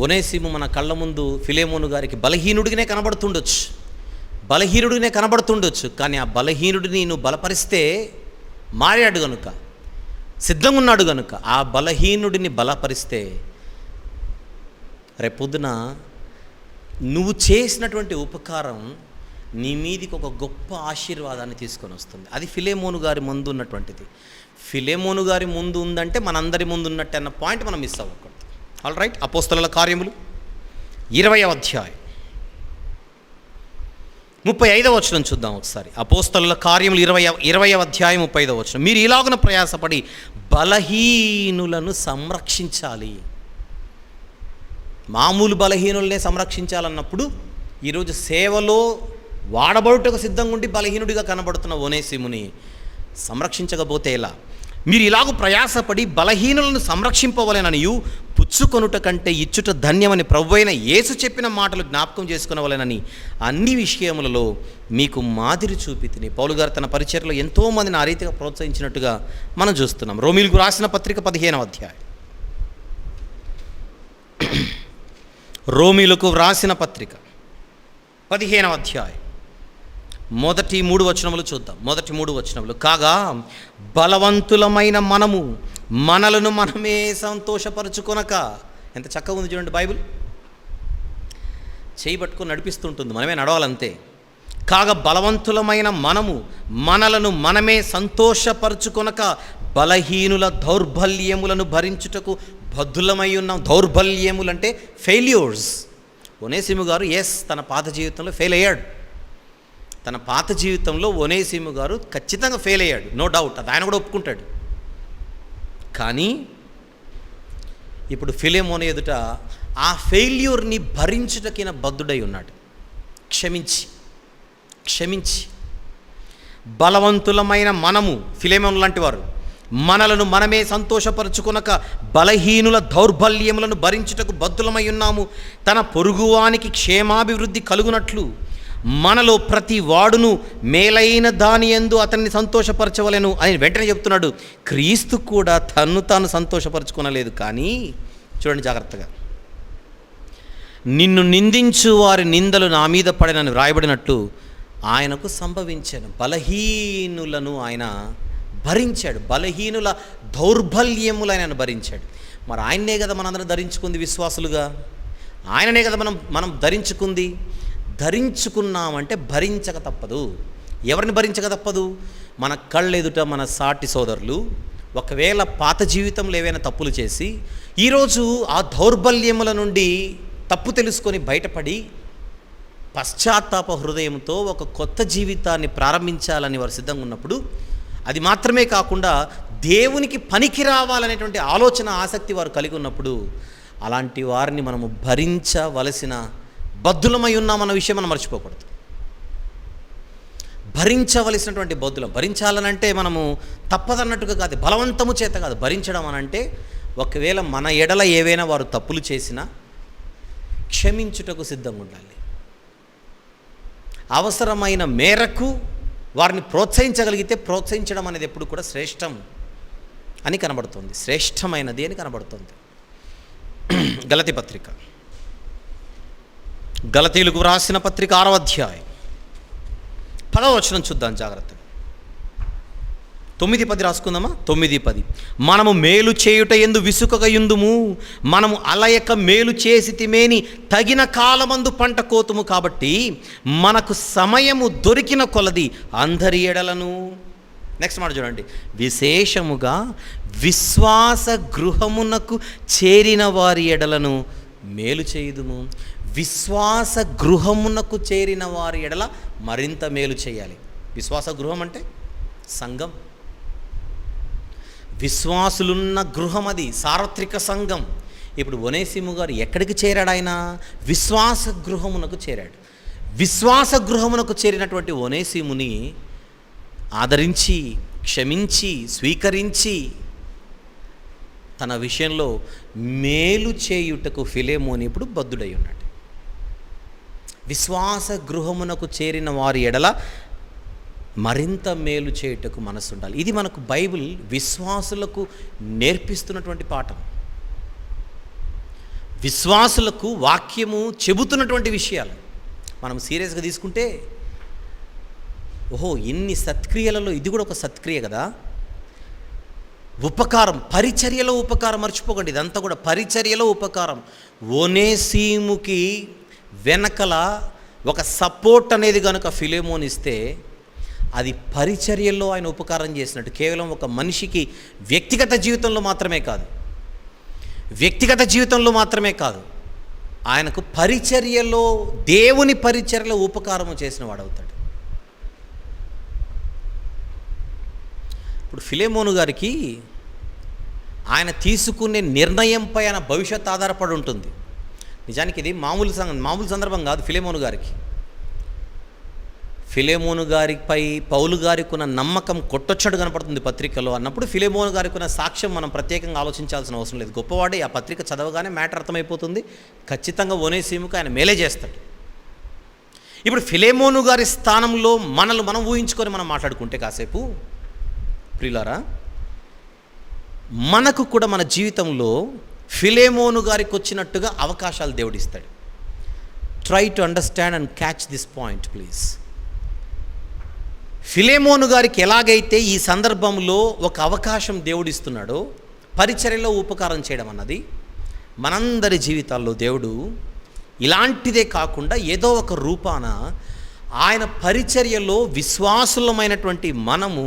ఒనేసిము మన కళ్ళ ముందు ఫిలెమోను గారికి బలహీనుడిగానే కనబడుతుండొచ్చు. కానీ ఆ బలహీనుడిని నువ్వు బలపరిస్తే, మారాడు గనుక, సిద్ధంగా ఉన్నాడు గనుక, ఆ బలహీనుడిని బలపరిస్తే రేపొద్దున నువ్వు చేసినటువంటి ఉపకారం నీ మీదికి ఒక గొప్ప ఆశీర్వాదాన్ని తీసుకొని వస్తుంది. అది ఫిలెమోను గారి ముందు ఉన్నటువంటిది. ఫిలెమోను గారి ముందు ఉందంటే మనందరి ముందు ఉన్నట్టు అన్న పాయింట్ మనం మిస్ అవ్వకూడదు. All right. అపోస్తలుల కార్యములు 20వ అధ్యాయం 35వ వచనం చూద్దాం ఒకసారి. అపోస్తలుల కార్యములు 20వ అధ్యాయం 35వ వచనం. మీరు ఇలాగున ప్రయాసపడి బలహీనులను సంరక్షించాలి. మామూలు బలహీనులనే సంరక్షించాలన్నప్పుడు ఈరోజు సేవలో వాడబడుటకు సిద్ధంగా ఉండి బలహీనుడిగా కనబడుతున్న ఓనేసిముని సంరక్షించకపోతే ఎలా? మీరు ఇలాగ ప్రయాసపడి బలహీనులను సంరక్షింపవలెననియు పుచ్చుకొనుట కంటే ఇచ్చుట ధన్యమని ప్రభువైన యేసు చెప్పిన మాటలు జ్ఞాపకం చేసుకునవలెనని అన్ని విషయములలో మీకు మాదిరి చూపితిని. పౌలు గారు తన పరిచర్యలో ఎంతోమందిని ఆ రీతిగా ప్రోత్సహించినట్టుగా మనం చూస్తున్నాం. రోమీయులకు రాసిన పత్రిక 15వ అధ్యాయం. రోమీయులకు వ్రాసిన పత్రిక 15వ అధ్యాయం మొదటి 3 వచనములు చూద్దాం. మొదటి 3 వచనములు, కాగా బలవంతులమైన మనము మనలను మనమే సంతోషపరచుకొనక. ఎంత చక్కగా ఉంది చూడండి బైబిల్. చేయి పట్టుకొని నడిపిస్తుంటుంది, మనమే నడవాలంతే. కాగా బలవంతులమైన మనము మనలను మనమే సంతోషపరచుకొనక బలహీనుల దౌర్బల్యములను భరించుటకు బద్ధులమై ఉన్నాం. దౌర్బల్యములంటే ఫెయిల్యూర్స్. ఒనేసిము గారు తన పాత జీవితంలో ఫెయిల్ అయ్యాడు. తన పాత జీవితంలో ఒనేసిము గారు ఖచ్చితంగా ఫెయిల్ అయ్యాడు, నో డౌట్. అది ఆయన కూడా ఒప్పుకుంటాడు. కానీ ఇప్పుడు ఫిలెమోను ఎదుట ఆ ఫెయిల్యూర్ని భరించుటకిన బద్ధుడై ఉన్నాడు. క్షమించి బలవంతులమైన మనము, ఫిలెమోను లాంటి వారు, మనలను మనమే సంతోషపరచుకొనక బలహీనుల దౌర్బల్యములను భరించుటకు బద్ధులమై ఉన్నాము. తన పొరుగువానికి క్షేమాభివృద్ధి కలుగునట్లు మనలో ప్రతి వాడును మేలైన దాని యందు అతన్ని సంతోషపరచవలెను అని వెంటనే చెప్తున్నాడు. క్రీస్తు కూడా తన్ను తాను సంతోషపరచుకొనలేదు. కానీ చూడండి జాగ్రత్తగా, నిన్ను నిందించు వారి నిందలు నా మీద పడినని వ్రాయబడినట్లు ఆయనకు సంభవించాను. బలహీనులను ఆయన భరించాడు, బలహీనుల దౌర్బల్యములు ఆయన భరించాడు. మరి ఆయన్నే కదా మనందరం ధరించుకుంది విశ్వాసులుగా, ఆయననే కదా మనం ధరించుకున్నామంటే భరించక తప్పదు. ఎవరిని భరించక తప్పదు? మన కళ్ళెదుట మన సాటి సోదరులు ఒకవేళ పాత జీవితంలో ఏవైనా తప్పులు చేసి ఈరోజు ఆ దౌర్బల్యముల నుండి తప్పు తెలుసుకొని బయటపడి పశ్చాత్తాప హృదయంతో ఒక కొత్త జీవితాన్ని ప్రారంభించాలని వారు సిద్ధంగా ఉన్నప్పుడు, అది మాత్రమే కాకుండా దేవునికి పనికి రావాలనేటువంటి ఆలోచన, ఆసక్తి వారు కలిగి ఉన్నప్పుడు అలాంటి వారిని మనము భరించవలసిన బద్ధులమై ఉన్నామన్న విషయం మనం మర్చిపోకూడదు. భరించవలసినటువంటి బద్ధులం. భరించాలనంటే మనము తప్పదన్నట్టుగా కాదు, బలవంతము చేత కాదు. భరించడం అనంటే ఒకవేళ మన ఎడల ఏవైనా వారు తప్పులు చేసినా క్షమించుటకు సిద్ధంగా ఉండాలి. అవసరమైన మేరకు వారిని ప్రోత్సహించగలిగితే ప్రోత్సహించడం అనేది ఎప్పుడు కూడా శ్రేష్టం అని కనబడుతుంది, శ్రేష్టమైనది అని కనబడుతుంది. గలతీ పత్రిక, గలతీయులకు వ్రాసిన పత్రిక 6వ అధ్యాయం 10వ వచనం చూద్దాం జాగ్రత్తగా. 9-10 రాసుకుందామా? 9-10. మనము మేలు చేయుట యందు విసుకగా యుందుము, మనము అలయక మేలు చేసి తిమేని తగిన కాలమందు పంట కోతుము. కాబట్టి మనకు సమయము దొరికిన కొలది అందరి ఎడలను, నెక్స్ట్ మాట చూడండి, విశేషముగా విశ్వాస గృహమునకు చేరిన వారి ఎడలను మేలు చేయుదుము. విశ్వాస గృహమునకు చేరిన వారి ఎడల మరింత మేలు చేయాలి. విశ్వాస గృహం అంటే సంఘం, విశ్వాసులున్న గృహం, అది సార్వత్రిక సంఘం. ఇప్పుడు ఒనేసిము గారు ఎక్కడికి చేరాడు? ఆయన విశ్వాస గృహమునకు చేరాడు. విశ్వాస గృహమునకు చేరినటువంటి ఒనేసిముని ఆదరించి, క్షమించి, స్వీకరించి తన విషయంలో మేలు చేయుటకు ఫిలెమోను ఇప్పుడు బద్ధుడై ఉన్నాడు. విశ్వాస గృహమునకు చేరిన వారి ఎడల మరింత మేలు చేయుటకు మనసు ఉండాలి. ఇది మనకు బైబిల్ విశ్వాసులకు నేర్పిస్తున్నటువంటి పాఠం. విశ్వాసులకు వాక్యము చెబుతున్నటువంటి విషయాలు మనం సీరియస్గా తీసుకుంటే, ఓహో ఇన్ని సత్క్రియలలో ఇది కూడా ఒక సత్క్రియ కదా. ఉపకారం, పరిచర్యలో ఉపకారం మర్చిపోకండి. ఇదంతా కూడా పరిచర్యలో ఉపకారం. ఒనేసిముకి వెనకల ఒక సపోర్ట్ అనేది కనుక ఫిలెమోను ఇస్తే అది పరిచర్యల్లో ఆయన ఉపకారం చేసినట్టు. కేవలం ఒక మనిషికి వ్యక్తిగత జీవితంలో మాత్రమే కాదు, ఆయనకు పరిచర్యలో, దేవుని పరిచర్యలో ఉపకారము చేసిన వాడవుతాడు. ఇప్పుడు ఫిలెమోను గారికి ఆయన తీసుకునే నిర్ణయంపై ఆయన భవిష్యత్తు ఆధారపడి ఉంటుంది. నిజానికి ఇది మామూలు సందర్భం కాదు ఫిలెమోను గారికి. ఫిలెమోను గారిపై పౌలు గారికి ఉన్న నమ్మకం కొట్టొచ్చడు కనపడుతుంది పత్రికలో అన్నప్పుడు ఫిలెమోను గారికి ఉన్న సాక్ష్యం మనం ప్రత్యేకంగా ఆలోచించాల్సిన అవసరం లేదు. గొప్పవాడే, ఆ పత్రిక చదవగానే మ్యాటర్ అర్థమైపోతుంది. ఖచ్చితంగా ఒనేసిముకు ఆయన మేలే చేస్తాడు. ఇప్పుడు ఫిలెమోను గారి స్థానంలో మనం ఊహించుకొని మనం మాట్లాడుకుంటే కాసేపు ప్రియులారా, మనకు కూడా మన జీవితంలో ఫిలెమోను గారికి వచ్చినట్టుగా అవకాశాలు దేవుడిస్తాడు. Try to understand and catch this point please. Philemon గారికి ఎలాగైతే ఈ సందర్భంలో ఒక అవకాశం దేవుడిస్తున్నాడో పరిచర్యలో ఉపకారం చేయడం అన్నది, మనందరి జీవితాల్లో దేవుడు ఇలాంటిదే కాకుండా ఏదో ఒక రూపాన ఆయన పరిచర్యలో విశ్వాసులమైనటువంటి మనము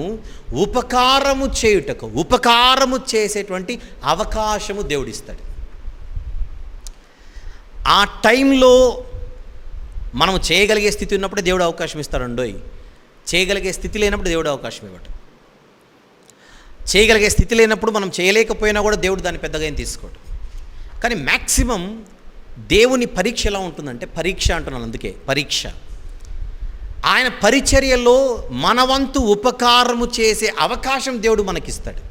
ఉపకారము చేయుటకు, ఉపకారము చేసేటువంటి అవకాశము దేవుడిస్తాడు. ఆ టైంలో మనము చేయగలిగే స్థితి ఉన్నప్పుడే దేవుడు అవకాశం ఇస్తాడండోయ్. చేయగలిగే స్థితి లేనప్పుడు దేవుడు అవకాశం ఇవ్వడు. చేయగలిగే స్థితి లేనప్పుడు మనం చేయలేకపోయినా కూడా దేవుడు దాన్ని పెద్దగా ఏం తీసుకోడు. కానీ మ్యాక్సిమం దేవుని పరీక్ష ఎలా ఉంటుందంటే, పరీక్ష అంటున్నాను అందుకే పరీక్ష, ఆయన పరిచర్యలో మనవంతు ఉపకారము చేసే అవకాశం దేవుడు మనకిస్తాడు.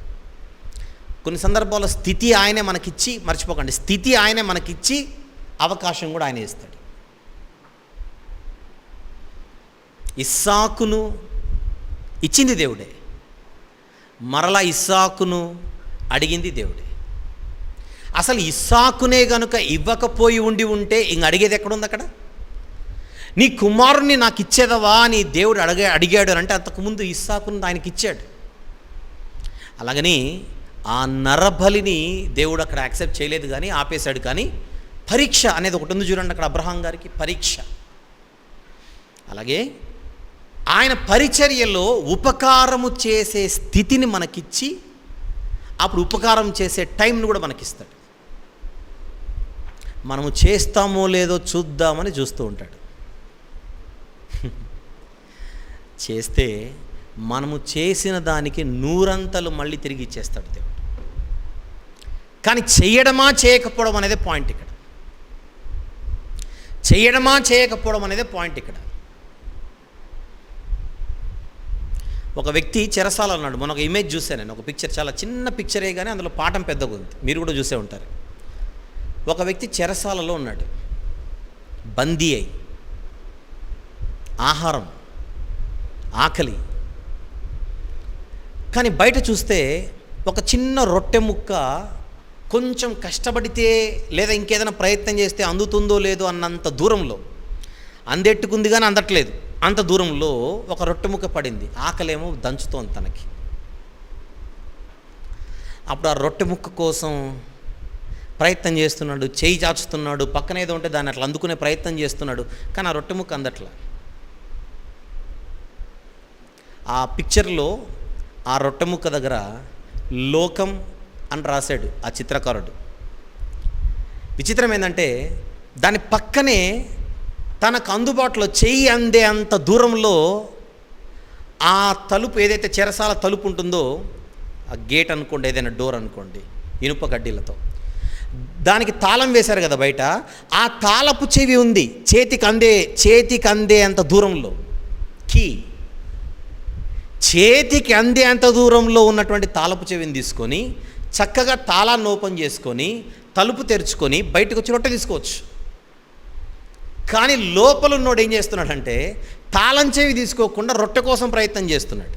కొన్ని సందర్భాల్లో స్థితి ఆయనే మనకిచ్చి, మర్చిపోకండి, స్థితి ఆయనే మనకిచ్చి అవకాశం కూడా ఆయనే ఇస్తాడు. ఇస్సాకును ఇచ్చింది దేవుడే, మరలా ఇస్సాకును అడిగింది దేవుడే. అసలు ఇస్సాకునే గనుక ఇవ్వకపోయి ఉంటే ఇంక అడిగేది ఎక్కడుంది? అక్కడ నీ కుమారుణ్ణి నాకు ఇచ్చేదవా అని దేవుడు అడిగాడు అని అంటే అంతకుముందు ఇస్సాకును ఆయనకి ఇచ్చాడు. అలాగని ఆ నరబలిని దేవుడు అక్కడ యాక్సెప్ట్ చేయలేదు, కానీ ఆపేశాడు. కానీ పరీక్ష అనేది ఒకటి ఉంది చూడండి అక్కడ, అబ్రహాం గారికి పరీక్ష. అలాగే ఆయన పరిచర్యలో ఉపకారము చేసే స్థితిని మనకిచ్చి అప్పుడు ఉపకారం చేసే టైంను కూడా మనకిస్తాడు. మనము చేస్తామో లేదో చూద్దామని చూస్తూ ఉంటాడు. చేస్తే మనము చేసిన దానికి 100 మళ్ళీ తిరిగి ఇచ్చేస్తాడు దేవుడు. కానీ చేయడమా చేయకపోవడం అనేదే పాయింట్ ఇక్కడ. చేయడమా చేయకపోవడం అనేదే పాయింట్ ఇక్కడ. ఒక వ్యక్తి చెరసాల ఉన్నాడు. మొన్న ఒక ఇమేజ్ చూశాను నేను, ఒక పిక్చర్, చాలా చిన్న పిక్చరే కానీ అందులో పాఠం పెద్దగా ఉంది, మీరు కూడా చూసే ఉంటారు. ఒక వ్యక్తి చెరసాలలో ఉన్నాడు, బందీ అయి, ఆహారం, ఆకలి. కానీ బయట చూస్తే ఒక చిన్న రొట్టె ముక్క కొంచెం కష్టపడితే లేదా ఇంకేదైనా ప్రయత్నం చేస్తే అందుతుందో లేదో అన్నంత దూరంలో, అందెట్టుకుంది కానీ అందట్లేదు, అంత దూరంలో ఒక రొట్టె ముక్క పడింది. ఆకలేమో దంచుతోంది తనకి. అప్పుడు ఆ రొట్టె ముక్క కోసం ప్రయత్నం చేస్తున్నాడు, చేయి చాచుతున్నాడు, పక్కన ఏదో ఉంటే దాన్ని అట్లా అందుకునే ప్రయత్నం చేస్తున్నాడు. కానీ ఆ రొట్టె ముక్క అందట్లా. ఆ పిక్చర్లో ఆ రొట్టె ముక్క దగ్గర లోకం అని రాశాడు ఆ చిత్రకారుడు. విచిత్రం ఏంటంటే దాని పక్కనే తనకు అందుబాటులో చెయ్యి అందే అంత దూరంలో ఆ తలుపు, ఏదైతే చెరసాల తలుపు ఉంటుందో, ఆ గేట్ అనుకోండి, ఏదైనా డోర్ అనుకోండి, ఇనుప కడ్డీలతో దానికి తాళం వేశారు కదా బయట, ఆ తాళపు చెవి ఉంది చేతికి అందే అంత దూరంలో. కీ చేతికి అందే అంత దూరంలో ఉన్నటువంటి తాళపు చెవిని తీసుకొని చక్కగా తాళాన్ని ఓపెన్ చేసుకొని తలుపు తెరుచుకొని బయటకు వచ్చి రొట్టె తీసుకోవచ్చు. కానీ లోపల ఉన్నోడు ఏం చేస్తున్నాడంటే తాళం చెవి తీసుకోకుండా రొట్టె కోసం ప్రయత్నం చేస్తున్నాడు.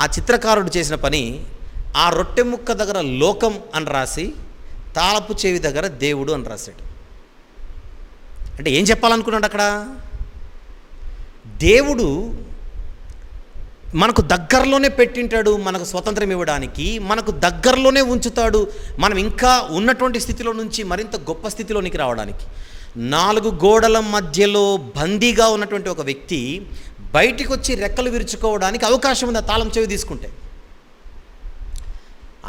ఆ చిత్రకారుడు చేసిన పని, ఆ రొట్టె ముక్క దగ్గర లోకం అని రాసి తాళపు చెవి దగ్గర దేవుడు అని రాశాడు. అంటే ఏం చెప్పాలనుకున్నాడు అక్కడ? దేవుడు మనకు దగ్గరలోనే పెట్టింటాడు, మనకు స్వతంత్రం ఇవ్వడానికి మనకు దగ్గరలోనే ఉంచుతాడు, మనం ఇంకా ఉన్నటువంటి స్థితిలో నుంచి మరింత గొప్ప స్థితిలోనికి రావడానికి. 4 గోడల మధ్యలో బందీగా ఉన్నటువంటి ఒక వ్యక్తి బయటికి వచ్చి రెక్కలు విరుచుకోవడానికి అవకాశం ఉంది ఆ తాళం చెవి తీసుకుంటే.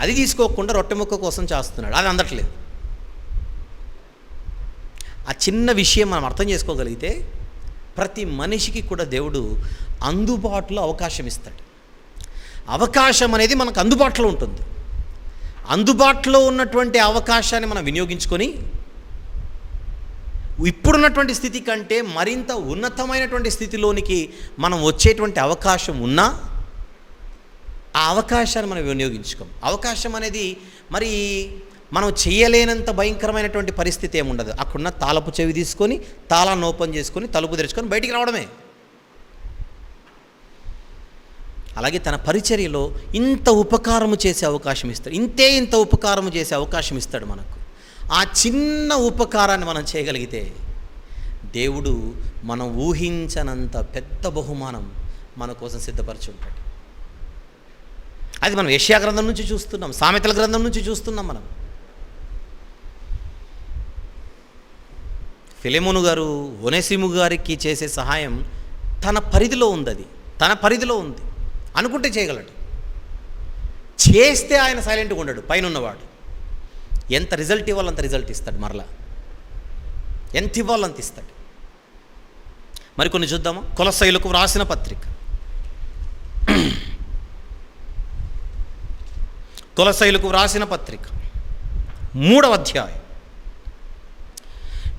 అది తీసుకోకుండా రొట్టె ముక్క కోసం చేస్తున్నాడు, అది అందట్లేదు. ఆ చిన్న విషయం మనం అర్థం చేసుకోగలిగితే ప్రతి మనిషికి కూడా దేవుడు అందుబాటులో అవకాశం ఇస్తాడు. అవకాశం అనేది మనకు అందుబాటులో ఉంటుంది. అందుబాటులో ఉన్నటువంటి అవకాశాన్ని మనం వినియోగించుకొని ఇప్పుడున్నటువంటి స్థితి కంటే మరింత ఉన్నతమైనటువంటి స్థితిలోనికి మనం వచ్చేటువంటి అవకాశం ఉన్నా ఆ అవకాశాన్ని మనం వినియోగించుకోం. అవకాశం అనేది మరి మనం చేయలేనంత భయంకరమైనటువంటి పరిస్థితి ఏముండదు. అక్కడున్న తాళపు చెవి తీసుకొని తాళాన్ని ఓపెన్ చేసుకొని తలుపు తెరుచుకొని బయటికి రావడమే. అలాగే తన పరిచర్యలో ఇంత ఉపకారము చేసే అవకాశం ఇస్తాడు, ఇంత ఉపకారము చేసే అవకాశం ఇస్తాడు మనకు. ఆ చిన్న ఉపకారాన్ని మనం చేయగలిగితే దేవుడు మనం ఊహించనంత పెద్ద బహుమానం మన కోసం సిద్ధపరిచి ఉంటాడు. అది మనం యెషయా గ్రంథం నుంచి చూస్తున్నాం, సామెతల గ్రంథం నుంచి చూస్తున్నాం. మనం ఫిలెమోను గారు ఒనేసిము గారికి చేసే సహాయం తన పరిధిలో ఉంది. అది తన పరిధిలో ఉంది అనుకుంటే చేయగలడు. చేస్తే ఆయన సైలెంట్గా ఉండడు. పైన ఉన్నవాడు ఎంత రిజల్ట్ ఇవ్వాలంత రిజల్ట్ ఇస్తాడు. మరలా ఎంత ఇవ్వాలంత ఇస్తాడు. మరికొన్ని చూద్దామా. కొలస్సీయులకు వ్రాసిన పత్రిక, కొలస్సీయులకు వ్రాసిన పత్రిక 3వ అధ్యాయం.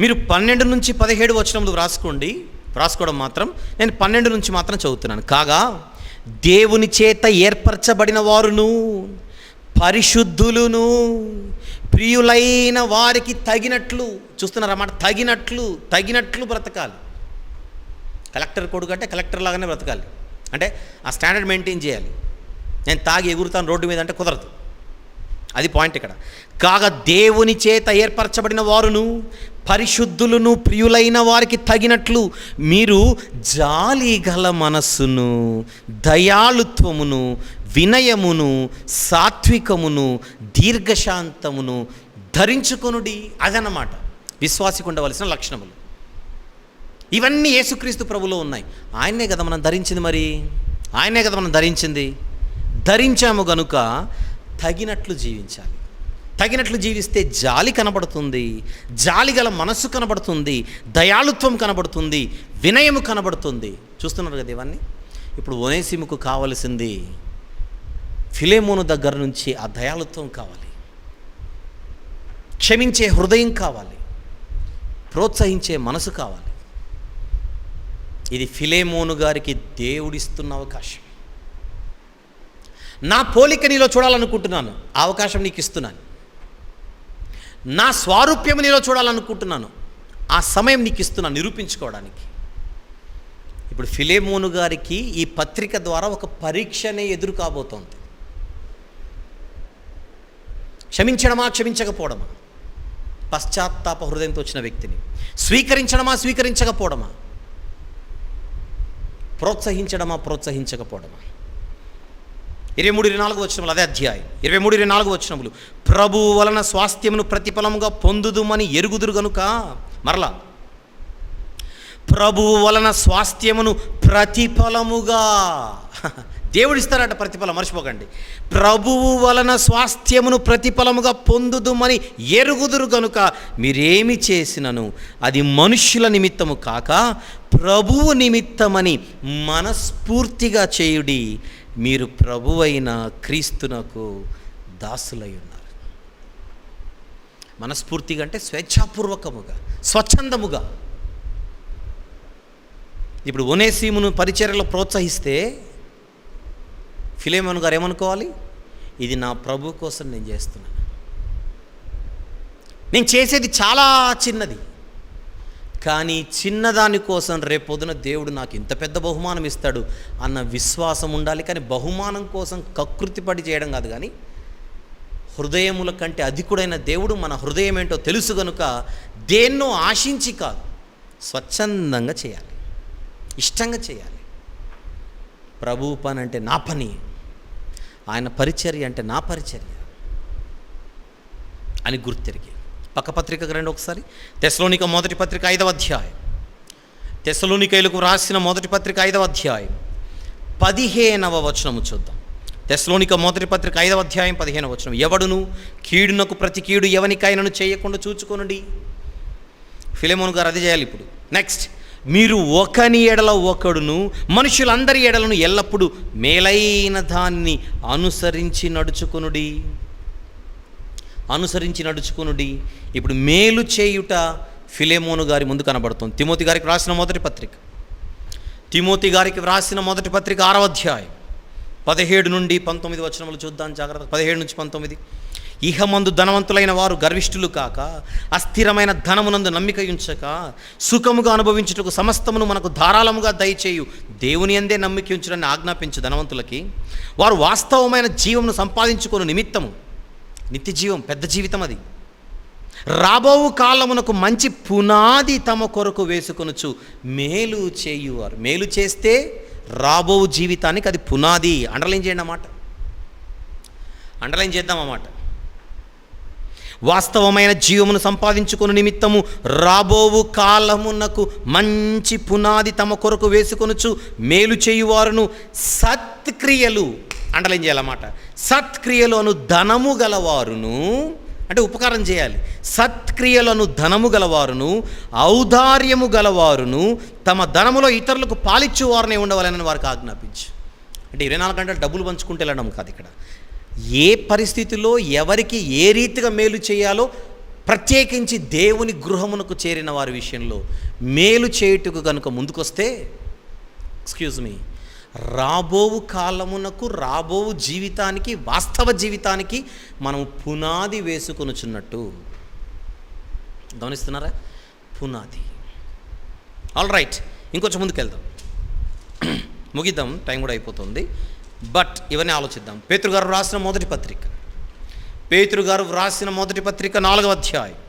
మీరు 12 నుంచి 17 వచనములు వ్రాసుకోవడం మాత్రం నేను 12 నుంచి మాత్రం చదువుతున్నాను. కాగా దేవుని చేత ఏర్పరచబడిన వారును పరిశుద్ధులును ప్రియులైన వారికి తగినట్లు, చూస్తున్నారన్నమాట, తగినట్లు బ్రతకాలి. కలెక్టర్ కొడుకు అంటే కలెక్టర్ లాగానే బ్రతకాలి. అంటే ఆ స్టాండర్డ్ మెయింటైన్ చేయాలి. నేను తాగి ఎగురుతాను రోడ్డు మీద అంటే కుదరదు. అది పాయింట్ ఇక్కడ. కాగా దేవుని చేత ఏర్పరచబడిన వారును పరిశుద్ధులను ప్రియులైన వారికి తగినట్లు మీరు జాలి గల మనస్సును, దయాళుత్వమును, వినయమును, సాత్వికమును, దీర్ఘశాంతమును ధరించుకొనుడి. అదన్నమాట విశ్వాసికి ఉండవలసిన లక్షణములు. ఇవన్నీ యేసుక్రీస్తు ప్రభులో ఉన్నాయి. ఆయనే కదా మనం ధరించింది. మరి ఆయనే కదా మనం ధరించాము గనుక తగినట్లు జీవించాలి. తగినట్లు జీవిస్తే జాలి కనబడుతుంది, జాలి గల మనస్సు కనబడుతుంది, దయాళుత్వం కనబడుతుంది, వినయము కనబడుతుంది. చూస్తున్నారు కదా ఇవన్నీ. ఇప్పుడు ఒనేసిముకు కావలసింది ఫిలెమోను దగ్గర నుంచి ఆ దయాళుత్వం కావాలి, క్షమించే హృదయం కావాలి, ప్రోత్సహించే మనసు కావాలి. ఇది ఫిలెమోను గారికి దేవుడిస్తున్న అవకాశం. నా పోలిక నీలో చూడాలనుకుంటున్నాను, ఆ అవకాశం నీకు ఇస్తున్నాను. నా స్వారూప్యం నీలో చూడాలనుకుంటున్నాను, ఆ సమయం నీకు ఇస్తున్నాను నిరూపించుకోవడానికి. ఇప్పుడు ఫిలెమోను గారికి ఈ పత్రిక ద్వారా ఒక పరీక్షనే ఎదురు కాబోతోంది. క్షమించడమా, క్షమించకపోవడమా? పశ్చాత్తాప హృదయంతో వచ్చిన వ్యక్తిని స్వీకరించడమా, స్వీకరించకపోవడమా? ప్రోత్సహించడమా, ప్రోత్సహించకపోవడమా? 23-24 వచనములు, అదే అధ్యాయం 23-24 వచనములు. ప్రభువు వలన స్వాస్థ్యమును ప్రతిఫలముగా పొందుదుమని ఎరుగుదురు గనుక, మరలా ప్రభువు వలన స్వాస్థ్యమును ప్రతిఫలముగా దేవుడిస్తారట ప్రతిఫలం, మర్చిపోకండి. ప్రభువు వలన స్వాస్థ్యమును ప్రతిఫలముగా పొందుదుమని ఎరుగుదురు గనుక మీరేమి చేసినను అది మనుష్యుల నిమిత్తము కాక ప్రభువు నిమిత్తమని మనస్ఫూర్తిగా చేయుడి. మీరు ప్రభువైన క్రీస్తునకు దాసులై ఉన్నారు. మనస్ఫూర్తిగా అంటే స్వేచ్ఛాపూర్వకముగా, స్వచ్ఛందముగా. ఇప్పుడు ఒనేసిమును పరిచర్యలో ప్రోత్సహిస్తే ఫిలెమోను గారు ఏమనుకోవాలి? ఇది నా ప్రభు కోసం నేను చేస్తున్నాను, నేను చేసేది చాలా చిన్నది, కానీ చిన్నదాని కోసం రేపొద్దున దేవుడు నాకు ఇంత పెద్ద బహుమానం ఇస్తాడు అన్న విశ్వాసం ఉండాలి. కానీ బహుమానం కోసం కకృతిపడి చేయడం కాదు. కానీ హృదయముల కంటే అధికుడైన దేవుడు మన హృదయం ఏంటో తెలుసు కనుక దేన్నో ఆశించి కాదు, స్వచ్ఛందంగా చేయాలి, ఇష్టంగా చేయాలి. ప్రభు పని అంటే నా పని, ఆయన పరిచర్య అంటే నా పరిచర్య అని గుర్తెరిగి. పక్క పత్రికకు రండి ఒకసారి. తెస్సలోనిక మొదటి పత్రిక 5వ అధ్యాయం. తెస్సలోనికైలకు రాసిన మొదటి పత్రిక 5వ అధ్యాయం 15వ వచనము చూద్దాం. తెస్సలోనిక మొదటి పత్రిక 5వ అధ్యాయం 15వ వచనం. ఎవడును కీడునకు ప్రతి కీడు ఎవనికైనను చేయకుండా చూచుకొనుడి. ఫిలెమోను గారు అది చేయాలి. ఇప్పుడు నెక్స్ట్, మీరు ఒకని ఎడల ఒకడును మనుషులందరి ఎడలను ఎల్లప్పుడూ మేలైన దాన్ని అనుసరించి నడుచుకొనుడి. ఇప్పుడు మేలు చేయుట ఫిలెమోను గారి ముందు కనబడుతుంది. తిమోతి గారికి వ్రాసిన మొదటి పత్రిక, తిమోతి గారికి వ్రాసిన మొదటి పత్రిక 6వ అధ్యాయం 17 నుండి 19 వచనములు చూద్దాం జాగ్రత్త. 17 నుంచి 19. ఇహమందు ధనవంతులైన వారు గర్విష్ఠులు కాక, అస్థిరమైన ధనమునందు నమ్మిక ఉంచక, సుఖముగా అనుభవించుటకు సమస్తమును మనకు ధారాళముగా దయచేయు దేవుని యందే నమ్మిక ఉంచుటని ఆజ్ఞాపించు ధనవంతులకి, వారు వాస్తవమైన జీవమును సంపాదించుకుని నిమిత్తము, నిత్య జీవం, పెద్ద జీవితం అది, రాబోవు కాలమునకు మంచి పునాది తమ కొరకు వేసుకొనుచు మేలు చేయువారు. మేలు చేస్తే రాబో జీవితానికి అది పునాది. అండర్లైన్ చేయండి అన్నమాట, అండర్లైన్ చేద్దాం అన్నమాట. వాస్తవమైన జీవమును సంపాదించుకుని నిమిత్తము రాబోవు కాలమునకు మంచి పునాది తమ కొరకు వేసుకొనుచు మేలు చేయువారును సత్క్రియలు, అండర్లైన్ చేయాలన్నమాట, సత్క్రియలను ధనము గలవారును, అంటే ఉపకారం చేయాలి, సత్క్రియలను ధనము గలవారును ఔదార్యము గలవారును తమ ధనములో ఇతరులకు పాలిచ్చు వారినే ఉండవాలని వారికి ఆజ్ఞాపించు. అంటే 24 గంటలు డబ్బులు పంచుకుంటే వెళ్ళడం కాదు. ఇక్కడ ఏ పరిస్థితిలో ఎవరికి ఏ రీతిగా మేలు చేయాలో, ప్రత్యేకించి దేవుని గృహమునకు చేరిన వారి విషయంలో మేలు చేయుటకు కనుక ముందుకొస్తే, రాబోవు కాలమునకు, రాబోవు జీవితానికి, వాస్తవ జీవితానికి మనం పునాది వేసుకొనుచున్నట్టు. గమనిస్తున్నారా? పునాది. ఆల్ రైట్, ఇంకొంచెం ముందుకు వెళ్దాం, ముగిద్దాం, టైం కూడా అయిపోతుంది. బట్ ఇవన్నీ ఆలోచిద్దాం. పేతురు గారు వ్రాసిన మొదటి పత్రిక, పేతురు గారు వ్రాసిన మొదటి పత్రిక 4వ అధ్యాయం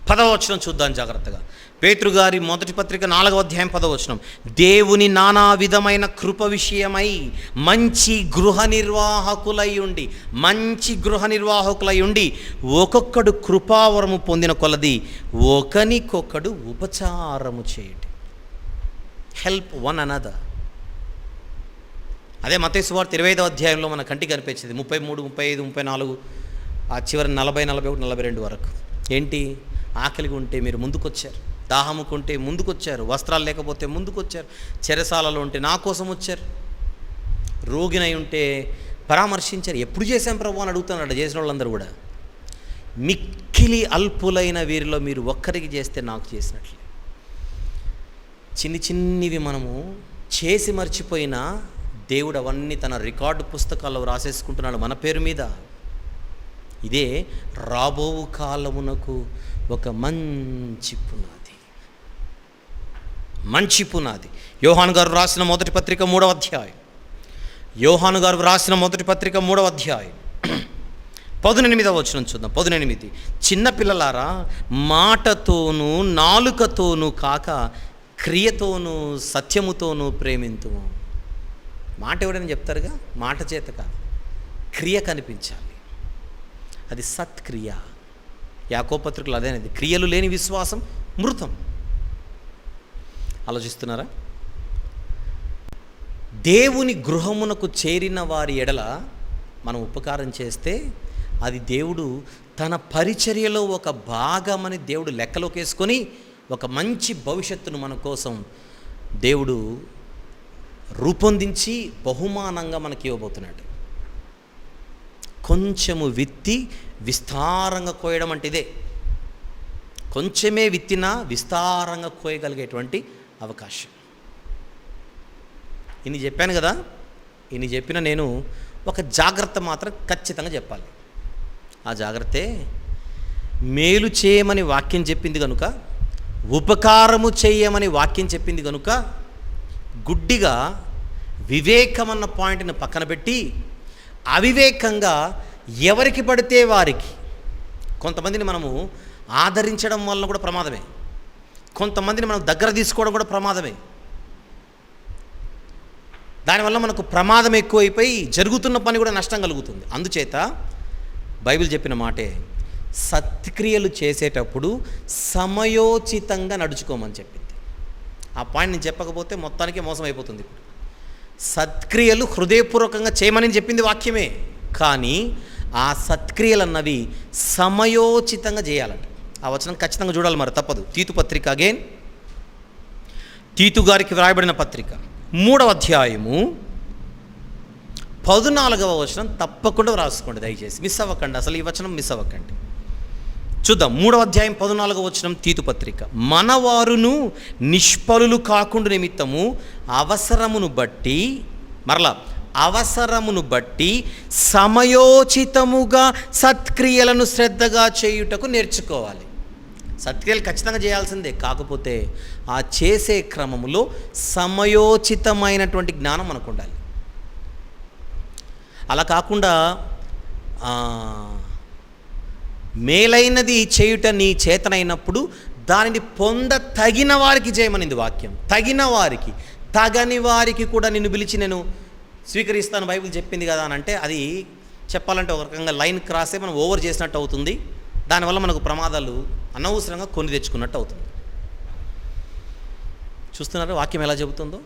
10వ వచనం చూద్దాం జాగ్రత్తగా. పేతురు గారి మొదటి పత్రిక 4వ అధ్యాయం 10వ వచనం. దేవుని నానా విధమైన కృప విషయమై మంచి గృహ నిర్వాహకులై ఉండి ఒక్కొక్కడు కృపావరము పొందిన కొలది ఒకనికొకడు ఉపచారము చేయండి. Help one another. అదే మత్తయి సువార్త 25వ అధ్యాయంలో మన కంటికి కనిపించింది, 33, 35, 34, ఆ చివరి 40, 41, 42 వరకు. ఏంటి? ఆకలిగా ఉంటే మీరు ముందుకొచ్చారు, దాహముకుంటే ముందుకొచ్చారు, వస్త్రాలు లేకపోతే ముందుకొచ్చారు, చెరసాలలో ఉంటే నా కోసం వచ్చారు, రోగినై ఉంటే పరామర్శించారు. ఎప్పుడు చేశాం ప్రభు అని అడుగుతున్నాడు చేసిన వాళ్ళందరూ కూడా. మిక్కిలి అల్పులైన వీరిలో మీరు ఒక్కరికి చేస్తే నాకు చేసినట్లే. చిన్నివి మనము చేసి మర్చిపోయినా దేవుడు అవన్నీ తన రికార్డు పుస్తకాల్లో రాసేసుకుంటున్నాడు మన పేరు మీద. ఇదే రాబోవు కాలమునకు ఒక మంచి పునాది. యోహాను గారు రాసిన మొదటి పత్రిక 3వ అధ్యాయం, 18వ వచనం చూద్దాం. 18. చిన్నపిల్లలారా, మాటతోనూ నాలుకతోనూ కాక క్రియతోనూ సత్యముతోనూ ప్రేమింతుము. మాట ఎవడని చెప్తారుగా, మాట చేత కాదు, క్రియ కనిపించాలి, అది సత్క్రియ. యాకోబు పత్రికలో అదేనది, క్రియలు లేని విశ్వాసం మృతం. ఆలోచిస్తున్నారా? దేవుని గృహమునకు చేరిన వారి ఎడల మనం ఉపకారం చేస్తే అది దేవుడు తన పరిచర్యలో ఒక భాగమని దేవుడు లెక్కలోకి వేసుకొని ఒక మంచి భవిష్యత్తును మన కోసం దేవుడు రూపొందించి బహుమానంగా మనకి ఇవ్వబోతున్నాడు. కొంచెము విత్తి విస్తారంగా కోయడం అంటే ఇదే. కొంచెమే విత్తినా విస్తారంగా కోయగలిగేటువంటి అవకాశం. ఇన్ని చెప్పాను కదా, ఇన్ని చెప్పిన నేను ఒక జాగ్రత్త మాత్రం ఖచ్చితంగా చెప్పాలి. ఆ జాగ్రత్తే మేలు చేయమని వాక్యం చెప్పింది కనుక, ఉపకారము చేయమని వాక్యం చెప్పింది కనుక, గుడ్డిగా వివేకమన్న పాయింట్ని పక్కన పెట్టి అవివేకంగా ఎవరికి పడితే వారికి, కొంతమందిని మనము ఆదరించడం వల్ల కూడా ప్రమాదమే, కొంతమందిని మనం దగ్గర తీసుకోవడం కూడా ప్రమాదమే. దానివల్ల మనకు ప్రమాదం ఎక్కువైపోయి జరుగుతున్న పని కూడా నష్టం కలుగుతుంది. అందుచేత బైబిల్ చెప్పిన మాటే, సత్క్రియలు చేసేటప్పుడు సమయోచితంగా నడుచుకోమని చెప్పింది. ఆ పాయింట్ నేను చెప్పకపోతే మొత్తానికి మోసం అయిపోతుంది. ఇప్పుడు సత్క్రియలు హృదయపూర్వకంగా చేయమని చెప్పింది వాక్యమే, కానీ ఆ సత్క్రియలు అన్నవి సమయోచితంగా చేయాలంట. ఆ వచనం ఖచ్చితంగా చూడాలి, మరి తప్పదు. తీతు పత్రిక, అగైన్ తీతు గారికి వ్రాయబడిన పత్రిక 3వ అధ్యాయము 14వ వచనం తప్పకుండా రాసుకోండి దయచేసి, మిస్ అవ్వకండి. అసలు ఈ వచనం మిస్ అవ్వకండి. చూద్దాం 3వ అధ్యాయం 14వ వచనం తీతు పత్రిక. మనవారును నిష్ఫలులు కాకుండా నిమిత్తము అవసరమును బట్టి సమయోచితముగా సత్క్రియలను శ్రద్ధగా చేయుటకు నేర్చుకోవాలి. సత్క్రియలు ఖచ్చితంగా చేయాల్సిందే, కాకపోతే ఆ చేసే క్రమములో సమయోచితమైనటువంటి జ్ఞానం మనకు ఉండాలి. అలా కాకుండా మేలైనది చేయుట నీ చేతనైనప్పుడు దానిని తగిన వారికి చేయమనింది వాక్యం. తగిన వారికి, తగని వారికి కూడా నిన్ను పిలిచి నేను స్వీకరిస్తాను బైబిల్ చెప్పింది కదా అని అంటే, అది చెప్పాలంటే ఒక రకంగా లైన్ క్రాసే మనం ఓవర్ చేసినట్టు అవుతుంది. దానివల్ల మనకు ప్రమాదాలు అనవసరంగా కొని తెచ్చుకున్నట్టు అవుతుంది. చూస్తున్నారు వాక్యం ఎలా చెబుతుందో.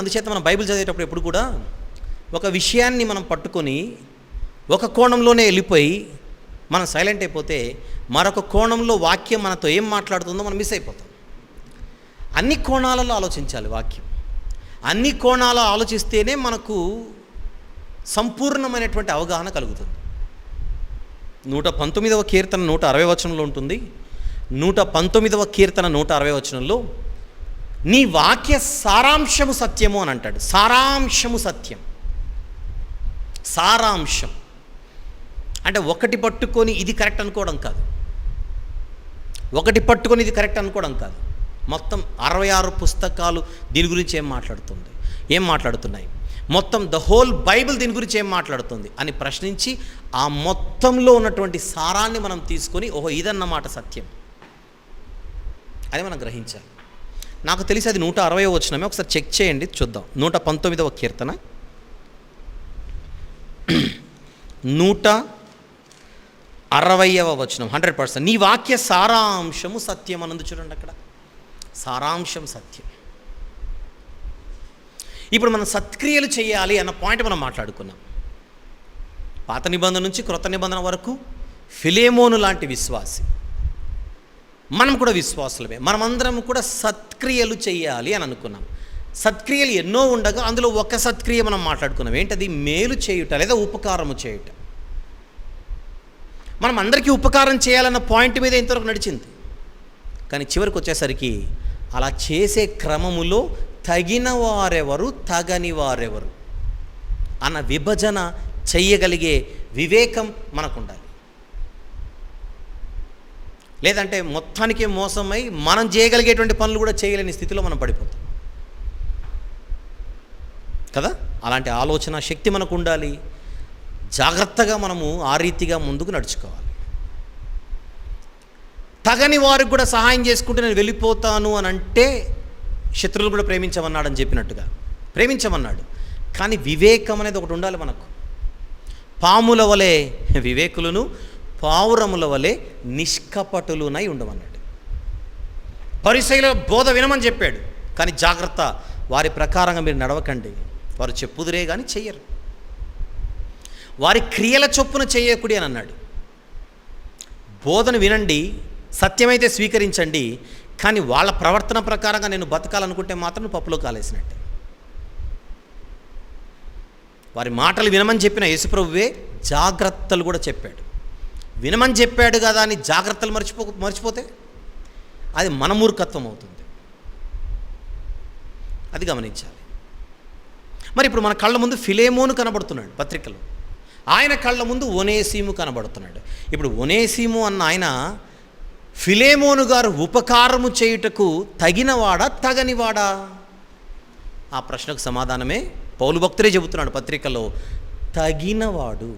అందుచేత మనం బైబిల్ చదివేటప్పుడు ఎప్పుడు కూడా ఒక విషయాన్ని మనం పట్టుకొని ఒక కోణంలోనే వెళ్ళిపోయి మనం సైలెంట్ అయిపోతే మరొక కోణంలో వాక్యం మనతో ఏం మాట్లాడుతుందో మనం మిస్ అయిపోతాం. అన్ని కోణాలలో ఆలోచించాలి వాక్యం. అన్ని కోణాలు ఆలోచిస్తేనే మనకు సంపూర్ణమైనటువంటి అవగాహన కలుగుతుంది. 119వ కీర్తన 160వ వచనంలో ఉంటుంది. 119వ కీర్తన 160వ వచనంలో నీ వాక్య సారాంశము సత్యము అని అంటాడు. సారాంశము సత్యం. సారాంశం అంటే ఒకటి పట్టుకొని ఇది కరెక్ట్ అనుకోవడం కాదు, ఒకటి పట్టుకొని ఇది కరెక్ట్ అనుకోవడం కాదు. మొత్తం 66 పుస్తకాలు దీని గురించి ఏం మాట్లాడుతున్నాయి, మొత్తం ద హోల్ బైబిల్ దీని గురించి ఏం మాట్లాడుతుంది అని ప్రశ్నించి ఆ మొత్తంలో ఉన్నటువంటి సారాన్ని మనం తీసుకొని ఓహో ఇదన్నమాట సత్యం అని మనం గ్రహించాలి. నాకు తెలిసి అది 160వ వచనమే. ఒకసారి చెక్ చేయండి, చూద్దాం. 119వ కీర్తన 160వ వచనం 100%. నీ వాక్య సారాంశము సత్యం అనందు చూడండి, అక్కడ సారాంశం సత్యం. ఇప్పుడు మనం సత్క్రియలు చేయాలి అన్న పాయింట్ మనం మాట్లాడుకున్నాం. పాత నిబంధన నుంచి క్రొత్త నిబంధన వరకు ఫిలేమోను లాంటి విశ్వాసి, మనం కూడా విశ్వాసులమే, మనమందరం కూడా సత్క్రియలు చేయాలి అని అనుకున్నాం. సత్క్రియలు ఎన్నో ఉండగా అందులో ఒక సత్క్రియ మనం మాట్లాడుకున్నాం. ఏంటది? మేలు చేయుట లేదా ఉపకారము చేయుట. మనం అందరికీ ఉపకారం చేయాలన్న పాయింట్ మీద ఇంతవరకు నడిచింది. కానీ చివరికి వచ్చేసరికి అలా చేసే క్రమములో తగిన వారెవరు, తగని వారెవరు అన్న విభజన చెయ్యగలిగే వివేకం మనకు ఉండాలి. లేదంటే మొత్తానికి మోసమై మనం చేయగలిగేటువంటి పనులు కూడా చేయలేని స్థితిలో మనం పడిపోతాం కదా. అలాంటి ఆలోచన శక్తి మనకు ఉండాలి. జాగ్రత్తగా మనము ఆ రీతిగా ముందుకు నడుచుకోవాలి. తగని వారికి కూడా సహాయం చేసుకుంటే నేను వెళ్ళిపోతాను అని అంటే శత్రువులు కూడా ప్రేమించమన్నాడని చెప్పినట్టుగా ప్రేమించమన్నాడు. కానీ వివేకం అనేది ఒకటి ఉండాలి మనకు. పాముల వలె వివేకులను, పావురముల వలె నిష్కపటులునై ఉండమన్నాడు. పరిసయ్యుల బోధ వినమని చెప్పాడు, కానీ జాగ్రత్త, వారి ప్రకారంగా మీరు నడవకండి. వారు చెప్పుదురే కానీ చెయ్యరు. వారి క్రియల చొప్పున చేయకుడి అని అన్నాడు. బోధను వినండి, సత్యమైతే స్వీకరించండి, కానీ వాళ్ళ ప్రవర్తన ప్రకారంగా నేను బతకాలనుకుంటే మాత్రం పప్పులో కాలేసినట్టే. వారి మాటలు వినమని చెప్పిన యేసుప్రభువే జాగ్రత్తలు కూడా చెప్పాడు. వినమని చెప్పాడు కదా అని జాగ్రత్తలు మర్చిపోతే అది మన మూర్ఖత్వం అవుతుంది. అది గమనించాలి. మరి ఇప్పుడు మన కళ్ళ ముందు ఫిలేమోను కనబడుతున్నాడు పత్రికలో, ఆయన కళ్ళ ముందు ఒనేసిము కనబడుతున్నాడు. ఇప్పుడు ఒనేసిము అన్న ఆయన ఫిలేమోను గారు ఉపకారము చేయుటకు తగినవాడా, తగనివాడా? ఆ ప్రశ్నకు సమాధానమే పౌలు భక్తుడే చెబుతున్నాడు పత్రికలో, తగినవాడు.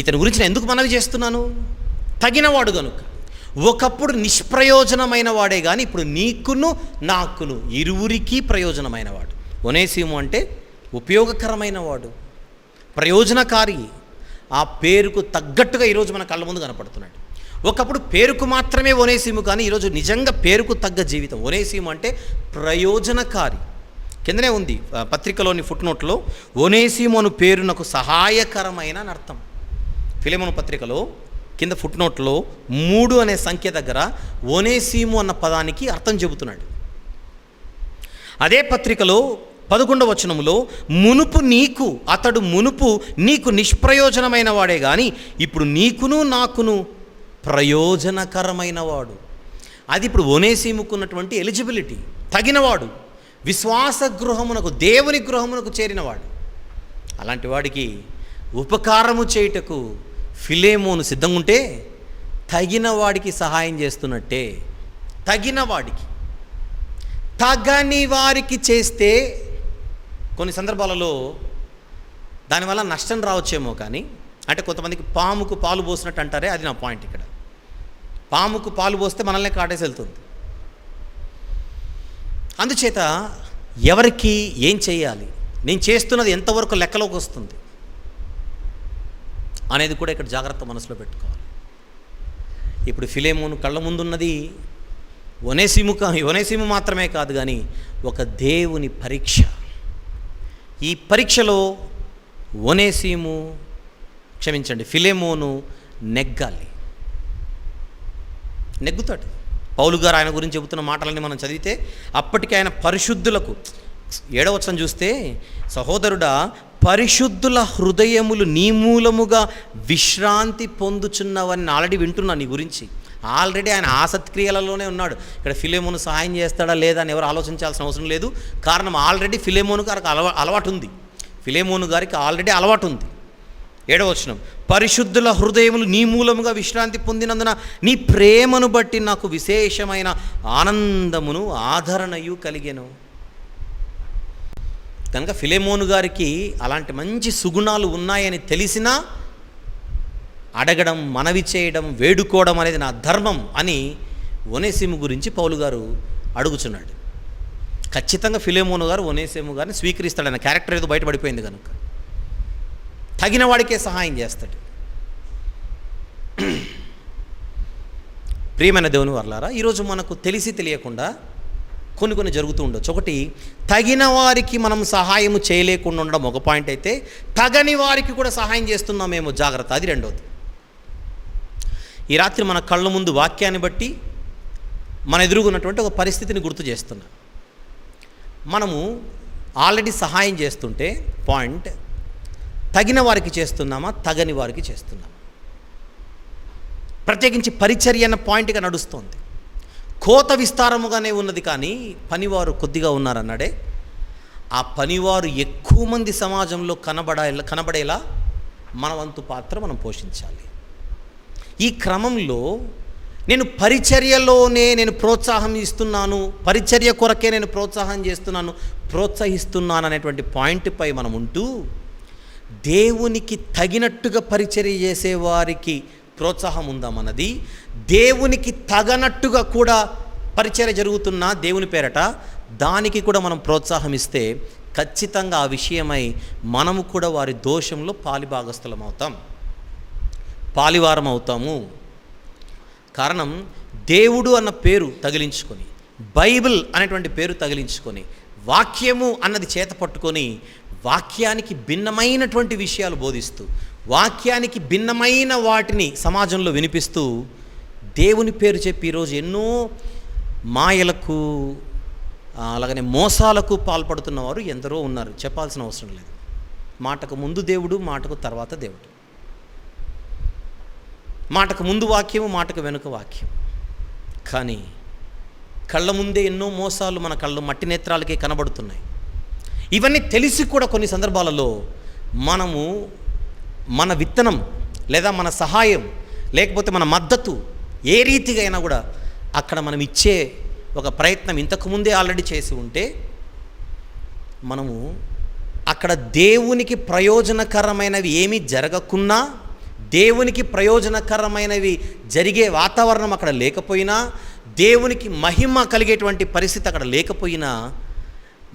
ఇతని గురించి నేను ఎందుకు మనవి చేస్తున్నాను? తగినవాడు కనుక. ఒకప్పుడు నిష్ప్రయోజనమైన వాడే కానీ ఇప్పుడు నీకును నాకును ఇరువురికి ప్రయోజనమైన వాడు. ఒనేసిము అంటే ఉపయోగకరమైన వాడు, ప్రయోజనకారి. ఆ పేరుకు తగ్గట్టుగా ఈరోజు మన కళ్ళ ముందు కనపడుతున్నాడు. ఒకప్పుడు పేరుకు మాత్రమే ఒనేసిము, కానీ ఈరోజు నిజంగా పేరుకు తగ్గ జీవితం. ఒనేసిము అంటే ప్రయోజనకారి. కిందనే ఉంది పత్రికలోని ఫుట్నోట్లో, ఒనేసిము అను పేరునకు సహాయకరమైన అని అర్థం. ఫిలెమోను పత్రికలో కింద ఫుట్నోట్లో 3 అనే సంఖ్య దగ్గర ఒనేసిము అన్న పదానికి అర్థం చెబుతున్నాడు. అదే పత్రికలో 11వ వచనములో అతడు మునుపు నీకు నిష్ప్రయోజనమైన వాడే కానీ ఇప్పుడు నీకును నాకును ప్రయోజనకరమైన వాడు. అది ఇప్పుడు ఒనేసిముకున్నటువంటి ఎలిజిబిలిటీ, తగినవాడు, విశ్వాస గృహమునకు, దేవుని గృహమునకు చేరినవాడు. అలాంటి వాడికి ఉపకారము చేయుటకు ఫిలేమోను సిద్ధంగా ఉంటే తగిన వాడికి సహాయం చేస్తున్నట్టే. తగిన వాడికి, తగని వారికి చేస్తే కొన్ని సందర్భాలలో దానివల్ల నష్టం రావచ్చేమో, కానీ అంటే కొంతమందికి పాముకు పాలు పోసినట్టు అంటారే, అది నా పాయింట్ ఇక్కడ. పాముకు పాలు పోస్తే మనల్ని కాటేసి వెళ్తుంది. అందుచేత ఎవరికి ఏం చేయాలి, నేను చేస్తున్నది ఎంతవరకు లెక్కలోకి వస్తుంది అనేది కూడా ఇక్కడ జాగ్రత్త మనసులో పెట్టుకోవాలి. ఇప్పుడు ఫిలేమోను కళ్ళ ముందున్నది ఒనేసిము మాత్రమే కాదు, కానీ ఒక దేవుని పరీక్ష. ఈ పరీక్షలో ఫిలేమోను నెగ్గుతాడు. పౌలు గారు ఆయన గురించి చెబుతున్న మాటలన్నీ మనం చదివితే అప్పటికి ఆయన పరిశుద్ధులకు, 7వ వచనం చూస్తే, సహోదరుడా పరిశుద్ధుల హృదయములు నీ మూలముగా విశ్రాంతి పొందుచున్నవని ఆల్రెడీ వింటున్నా నీ గురించి. ఆల్రెడీ ఆయన ఆసక్తిక్రియలలోనే ఉన్నాడు. ఇక్కడ ఫిలేమోను సహాయం చేస్తాడా లేదా అని ఎవరు ఆలోచించాల్సిన అవసరం లేదు. కారణం ఆల్రెడీ ఫిలేమోను గారికి అలవాటు ఉంది. ఫిలేమోను గారికి ఆల్రెడీ అలవాటు ఉంది. 7వ వచనం, పరిశుద్ధుల హృదయములు నీ మూలముగా విశ్రాంతి పొందినందున నీ ప్రేమను బట్టి నాకు విశేషమైన ఆనందమును ఆదరణయు కలిగెను. కనుక ఫిలేమోను గారికి అలాంటి మంచి సుగుణాలు ఉన్నాయని తెలిసినా అడగడం, మనవి చేయడం, వేడుకోవడం అనేది నా ధర్మం అని ఒనేసిము గురించి పౌలు గారు అడుగుచున్నాడు. ఖచ్చితంగా ఫిలేమోను గారు ఒనేసిము గారిని స్వీకరిస్తాడు. ఆయన క్యారెక్టర్ ఏదో బయటపడిపోయింది కనుక తగిన వాడికే సహాయం చేస్తాడు. ప్రియమైన దేవుని వర్లారా, ఈరోజు మనకు తెలిసి తెలియకుండా కొన్ని జరుగుతూ ఉండొచ్చు. ఒకటి, తగిన వారికి మనం సహాయం చేయలేకుండా ఉండడం ఒక పాయింట్ అయితే, తగని వారికి కూడా సహాయం చేస్తున్నామేమో జాగ్రత్త, అది రెండోది. ఈ రాత్రి మన కళ్ళ ముందు వాక్యాన్ని బట్టి మన ఎదురుగున్నటువంటి ఒక పరిస్థితిని గుర్తు చేస్తున్నా. మనము ఆల్రెడీ సహాయం చేస్తుంటే పాయింట్, తగిన వారికి చేస్తున్నామా, తగని వారికి చేస్తున్నామా? ప్రత్యేకించి పరిచర్య అన్న పాయింట్గా నడుస్తోంది. కోత విస్తారముగానే ఉన్నది, కానీ పనివారు కొద్దిగా ఉన్నారన్నాడే. ఆ పనివారు ఎక్కువ మంది సమాజంలో కనబడేలా మన వంతు పాత్ర మనం పోషించాలి. ఈ క్రమంలో నేను పరిచర్యలోనే నేను ప్రోత్సాహం ఇస్తున్నాను, పరిచర్య కొరకే నేను ప్రోత్సహిస్తున్నాను అనేటువంటి పాయింట్పై మనం ఉంటూ, దేవునికి తగినట్టుగా పరిచర్య చేసేవారికి ప్రోత్సాహం ఉందామన్నది, దేవునికి తగనట్టుగా కూడా పరిచర్య జరుగుతున్న దేవుని పేరట దానికి కూడా మనం ప్రోత్సాహం ఇస్తే ఖచ్చితంగా ఆ విషయమై మనము కూడా వారి దోషంలో పాలివారం అవుతాము. కారణం, దేవుడు అన్న పేరు తగిలించుకొని, బైబిల్ అనేటువంటి పేరు తగిలించుకొని, వాక్యము అన్నది చేత పట్టుకొని వాక్యానికి భిన్నమైనటువంటి విషయాలు బోధిస్తూ, వాక్యానికి భిన్నమైన వాటిని సమాజంలో వినిపిస్తూ, దేవుని పేరు చెప్పి ఈరోజు ఎన్నో మాయలకు అలాగనే మోసాలకు పాల్పడుతున్న వారు ఎందరో ఉన్నారు. చెప్పాల్సిన అవసరం లేదు. మాటకు ముందు దేవుడు, మాటకు తర్వాత దేవుడు. మాటకు ముందు వాక్యము, మాటకు వెనుక వాక్యం. కానీ కళ్ళ ముందే ఎన్నో మోసాలు మన కళ్ళు మట్టి నేత్రాలకే కనబడుతున్నాయి. ఇవన్నీ తెలిసి కూడా కొన్ని సందర్భాలలో మనము మన విత్తనం లేదా మన సహాయం లేకపోతే మన మద్దతు ఏ రీతిగా అయినా కూడా అక్కడ మనం ఇచ్చే ఒక ప్రయత్నం ఇంతకుముందే ఆల్రెడీ చేసి ఉంటే, మనము అక్కడ దేవునికి ప్రయోజనకరమైనవి ఏమీ జరగకున్నా, దేవునికి ప్రయోజనకరమైనవి జరిగే వాతావరణం అక్కడ లేకపోయినా, దేవునికి మహిమ కలిగేటువంటి పరిస్థితి అక్కడ లేకపోయినా,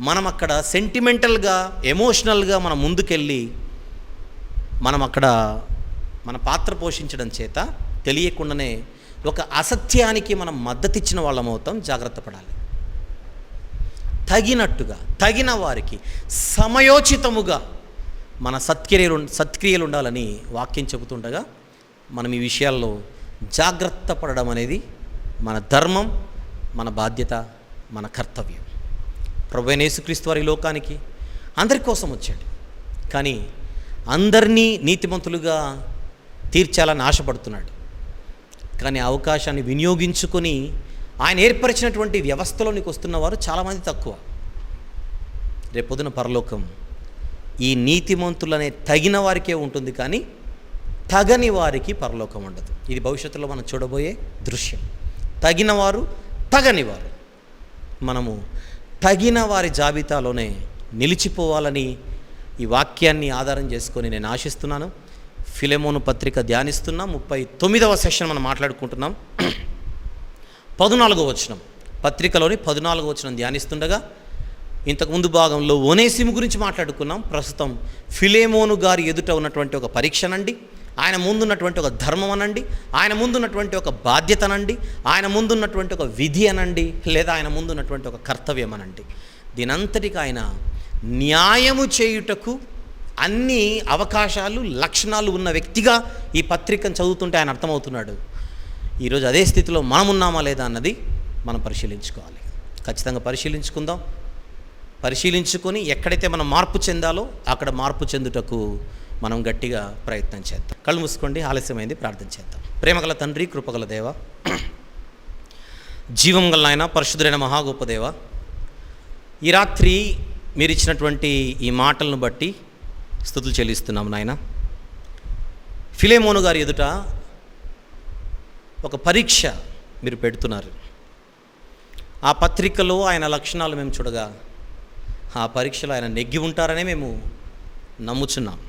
మనం అక్కడ సెంటిమెంటల్గా, ఎమోషనల్గా మనం ముందుకెళ్ళి మనం అక్కడ మన పాత్ర పోషించడం చేత తెలియకుండానే ఒక అసత్యానికి మనం మద్దతు ఇచ్చిన వాళ్ళం అవుతాం. జాగ్రత్త పడాలి. తగినట్టుగా, తగిన వారికి సమయోచితముగా మన సత్క్రియలు ఉండాలని వాక్యం చెబుతుండగా మనం ఈ విషయాల్లో జాగ్రత్త పడడం అనేది మన ధర్మం, మన బాధ్యత, మన కర్తవ్యం. ప్రభువైన యేసుక్రీస్తు వారి లోకానికి అందరి కోసం వచ్చాడు. కానీ అందరినీ నీతిమంతులుగా తీర్చాలని ఆశపడుతున్నాడు. కానీ అవకాశాన్ని వినియోగించుకొని ఆయన ఏర్పరిచినటువంటి వ్యవస్థలోనికి వస్తున్న వారు చాలామంది తక్కువ. రేపొద్దున పరలోకం ఈ నీతిమంతులనే తగిన వారికే ఉంటుంది, కానీ తగని వారికి పరలోకం ఉండదు. ఇది భవిష్యత్తులో మనం చూడబోయే దృశ్యం. తగినవారు, తగనివారు. మనము తగిన వారి జాబితాలోనే నిలిచిపోవాలని ఈ వాక్యాన్ని ఆధారం చేసుకొని నేను ఆశిస్తున్నాను. ఫిలెమోను పత్రిక ధ్యానిస్తున్నాం. 39వ సెషన్ మనం మాట్లాడుకుంటున్నాం. 14వ వచనం, పత్రికలోని 14వ వచనం ధ్యానిస్తుండగా ఇంతకుముందు భాగంలో ఓనేసిము గురించి మాట్లాడుకున్నాం. ప్రస్తుతం ఫిలెమోను గారి ఎదుట ఉన్నటువంటి ఒక పరీక్షనండి, ఆయన ముందున్నటువంటి ఒక ధర్మం అనండి, ఆయన ముందున్నటువంటి ఒక బాధ్యత అనండి, ఆయన ముందున్నటువంటి ఒక విధి అనండి, లేదా ఆయన ముందున్నటువంటి ఒక కర్తవ్యం అనండి, దీనంతటికి ఆయన న్యాయము చేయుటకు అన్ని అవకాశాలు, లక్షణాలు ఉన్న వ్యక్తిగా ఈ పత్రికను చదువుతుంటే ఆయన అర్థమవుతున్నాడు. ఈరోజు అదే స్థితిలో మనం ఉన్నామా లేదా అన్నది మనం పరిశీలించుకోవాలి. ఖచ్చితంగా పరిశీలించుకుందాం. పరిశీలించుకొని ఎక్కడైతే మనం మార్పు చెందాలో అక్కడ మార్పు చెందుటకు మనం గట్టిగా ప్రయత్నం చేద్దాం. కళ్ళు మూసుకోండి, ఆలస్యమైంది, ప్రార్థన చేద్దాం. ప్రేమగల తండ్రి, కృపగల దేవ, జీవం గల నాయన, పరిశుద్ధుడైన మహాగొప్ప దేవ, ఈ రాత్రి మీరు ఇచ్చినటువంటి ఈ మాటలను బట్టి స్తుతులు చెల్లిస్తున్నాము నాయన. ఫిలెమోను గారి ఎదుట ఒక పరీక్ష మీరు పెడుతున్నారు. ఆ పత్రికలో ఆయన లక్షణాలు మేము చూడగా ఆ పరీక్షలో ఆయన నెగ్గి ఉంటారనే మేము నమ్ముచున్నాం.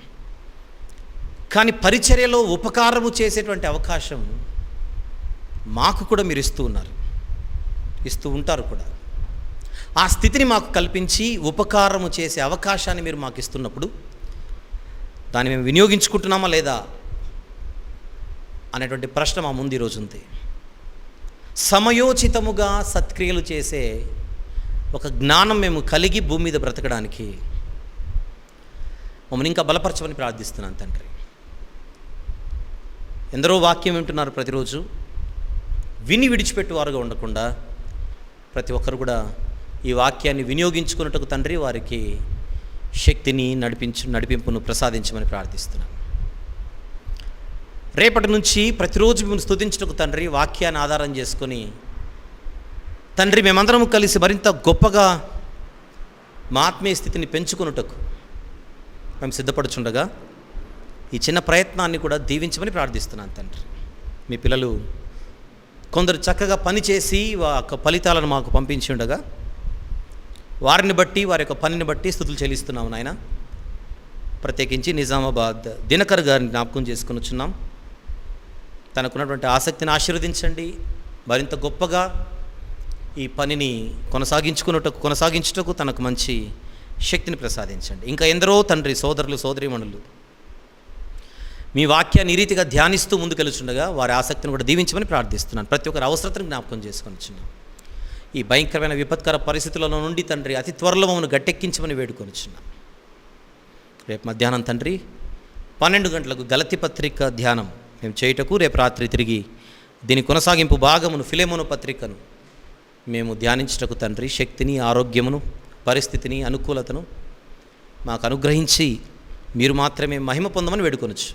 కానీ పరిచర్యలో ఉపకారము చేసేటువంటి అవకాశం మాకు కూడా మీరు ఇస్తూ ఉన్నారు, ఇస్తూ ఉంటారు కూడా. ఆ స్థితిని మాకు కల్పించి ఉపకారము చేసే అవకాశాన్ని మీరు మాకు ఇస్తున్నప్పుడు దాన్ని మేము వినియోగించుకుంటున్నామా లేదా అనేటువంటి ప్రశ్న మా ముందు ఈరోజు ఉంది. సమయోచితముగా సత్క్రియలు చేసే ఒక జ్ఞానం మేము కలిగి భూమి మీద బ్రతకడానికి మమ్మల్ని ఇంకా బలపరచమని ప్రార్థిస్తున్నాను తండ్రి. ఎందరో వాక్యం వింటున్నారు ప్రతిరోజు, విని విడిచిపెట్టువారుగా ఉండకుండా ప్రతి ఒక్కరు కూడా ఈ వాక్యాన్ని వినియోగించుకున్నట్టుకు తండ్రి వారికి శక్తిని నడిపింపును ప్రసాదించమని ప్రార్థిస్తున్నాను. రేపటి నుంచి ప్రతిరోజు మేము స్తుతించుటకు తండ్రి వాక్యాన్ని ఆధారం చేసుకొని తండ్రి మేమందరం కలిసి మరింత గొప్పగా మా ఆత్మీయ స్థితిని పెంచుకొనుటకు మేము సిద్ధపడుచుండగా ఈ చిన్న ప్రయత్నాన్ని కూడా దీవించమని ప్రార్థిస్తున్నాను తండ్రి. మీ పిల్లలు కొందరు చక్కగా పనిచేసి వారి ఫలితాలను మాకు పంపించి ఉండగా వారిని బట్టి, వారి యొక్క పనిని బట్టి స్తుతులు చెల్లిస్తున్నాము నాయన. ప్రత్యేకించి నిజామాబాద్ దినకర్ గారిని జ్ఞాపకం చేసుకుని వచ్చున్నాం. తనకున్నటువంటి ఆసక్తిని ఆశీర్వదించండి. మరింత గొప్పగా ఈ పనిని కొనసాగించుటకు తనకు మంచి శక్తిని ప్రసాదించండి. ఇంకా ఎందరో తండ్రి సోదరులు, సోదరీమణులు మీ వాక్యాన్ని ఈ రీతిగా ధ్యానిస్తూ ముందుకెళ్తుండగా వారి ఆసక్తిని కూడా దీవించమని ప్రార్థిస్తున్నాను. ప్రతి ఒక్కరి అవసరతను జ్ఞాపకం చేసుకొని వచ్చున్నాం. ఈ భయంకరమైన విపత్కర పరిస్థితులలో నుండి తండ్రి అతి త్వరలో మమ్మల్ని గట్టెక్కించమని వేడుకొనిచున్నాం. రేపు మధ్యాహ్నం తండ్రి 12 గంటలకు గలతీ పత్రిక ధ్యానం మేము చేయుటకు రేపు రాత్రి తిరిగి దీని కొనసాగింపు భాగమును ఫిలెమోను పత్రికను మేము ధ్యానించుటకు తండ్రి శక్తిని, ఆరోగ్యమును, పరిస్థితిని, అనుకూలతను మాకు అనుగ్రహించి మీరు మాత్రమే మహిమ పొందమని వేడుకొనొచ్చు.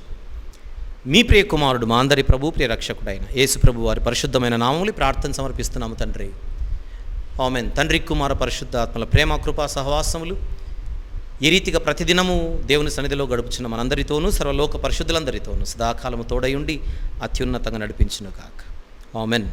మీ ప్రియ కుమారుడు, మా అందరి ప్రభు, ప్రియ రక్షకుడైన యేసు ప్రభు వారి పరిశుద్ధమైన నామములు ప్రార్థన సమర్పిస్తున్నాము తండ్రి. ఆమేన్. తండ్రి, కుమార, పరిశుద్ధ ఆత్మల ప్రేమ, కృపా, సహవాసములు ఈ రీతిగా ప్రతిదినము దేవుని సన్నిధిలో గడుపుచున్న మనందరితోనూ, సర్వలోక పరిశుద్ధులందరితోనూ సదాకాలము తోడయుండి అత్యున్నతంగా నడిపించును కాక. ఆమేన్.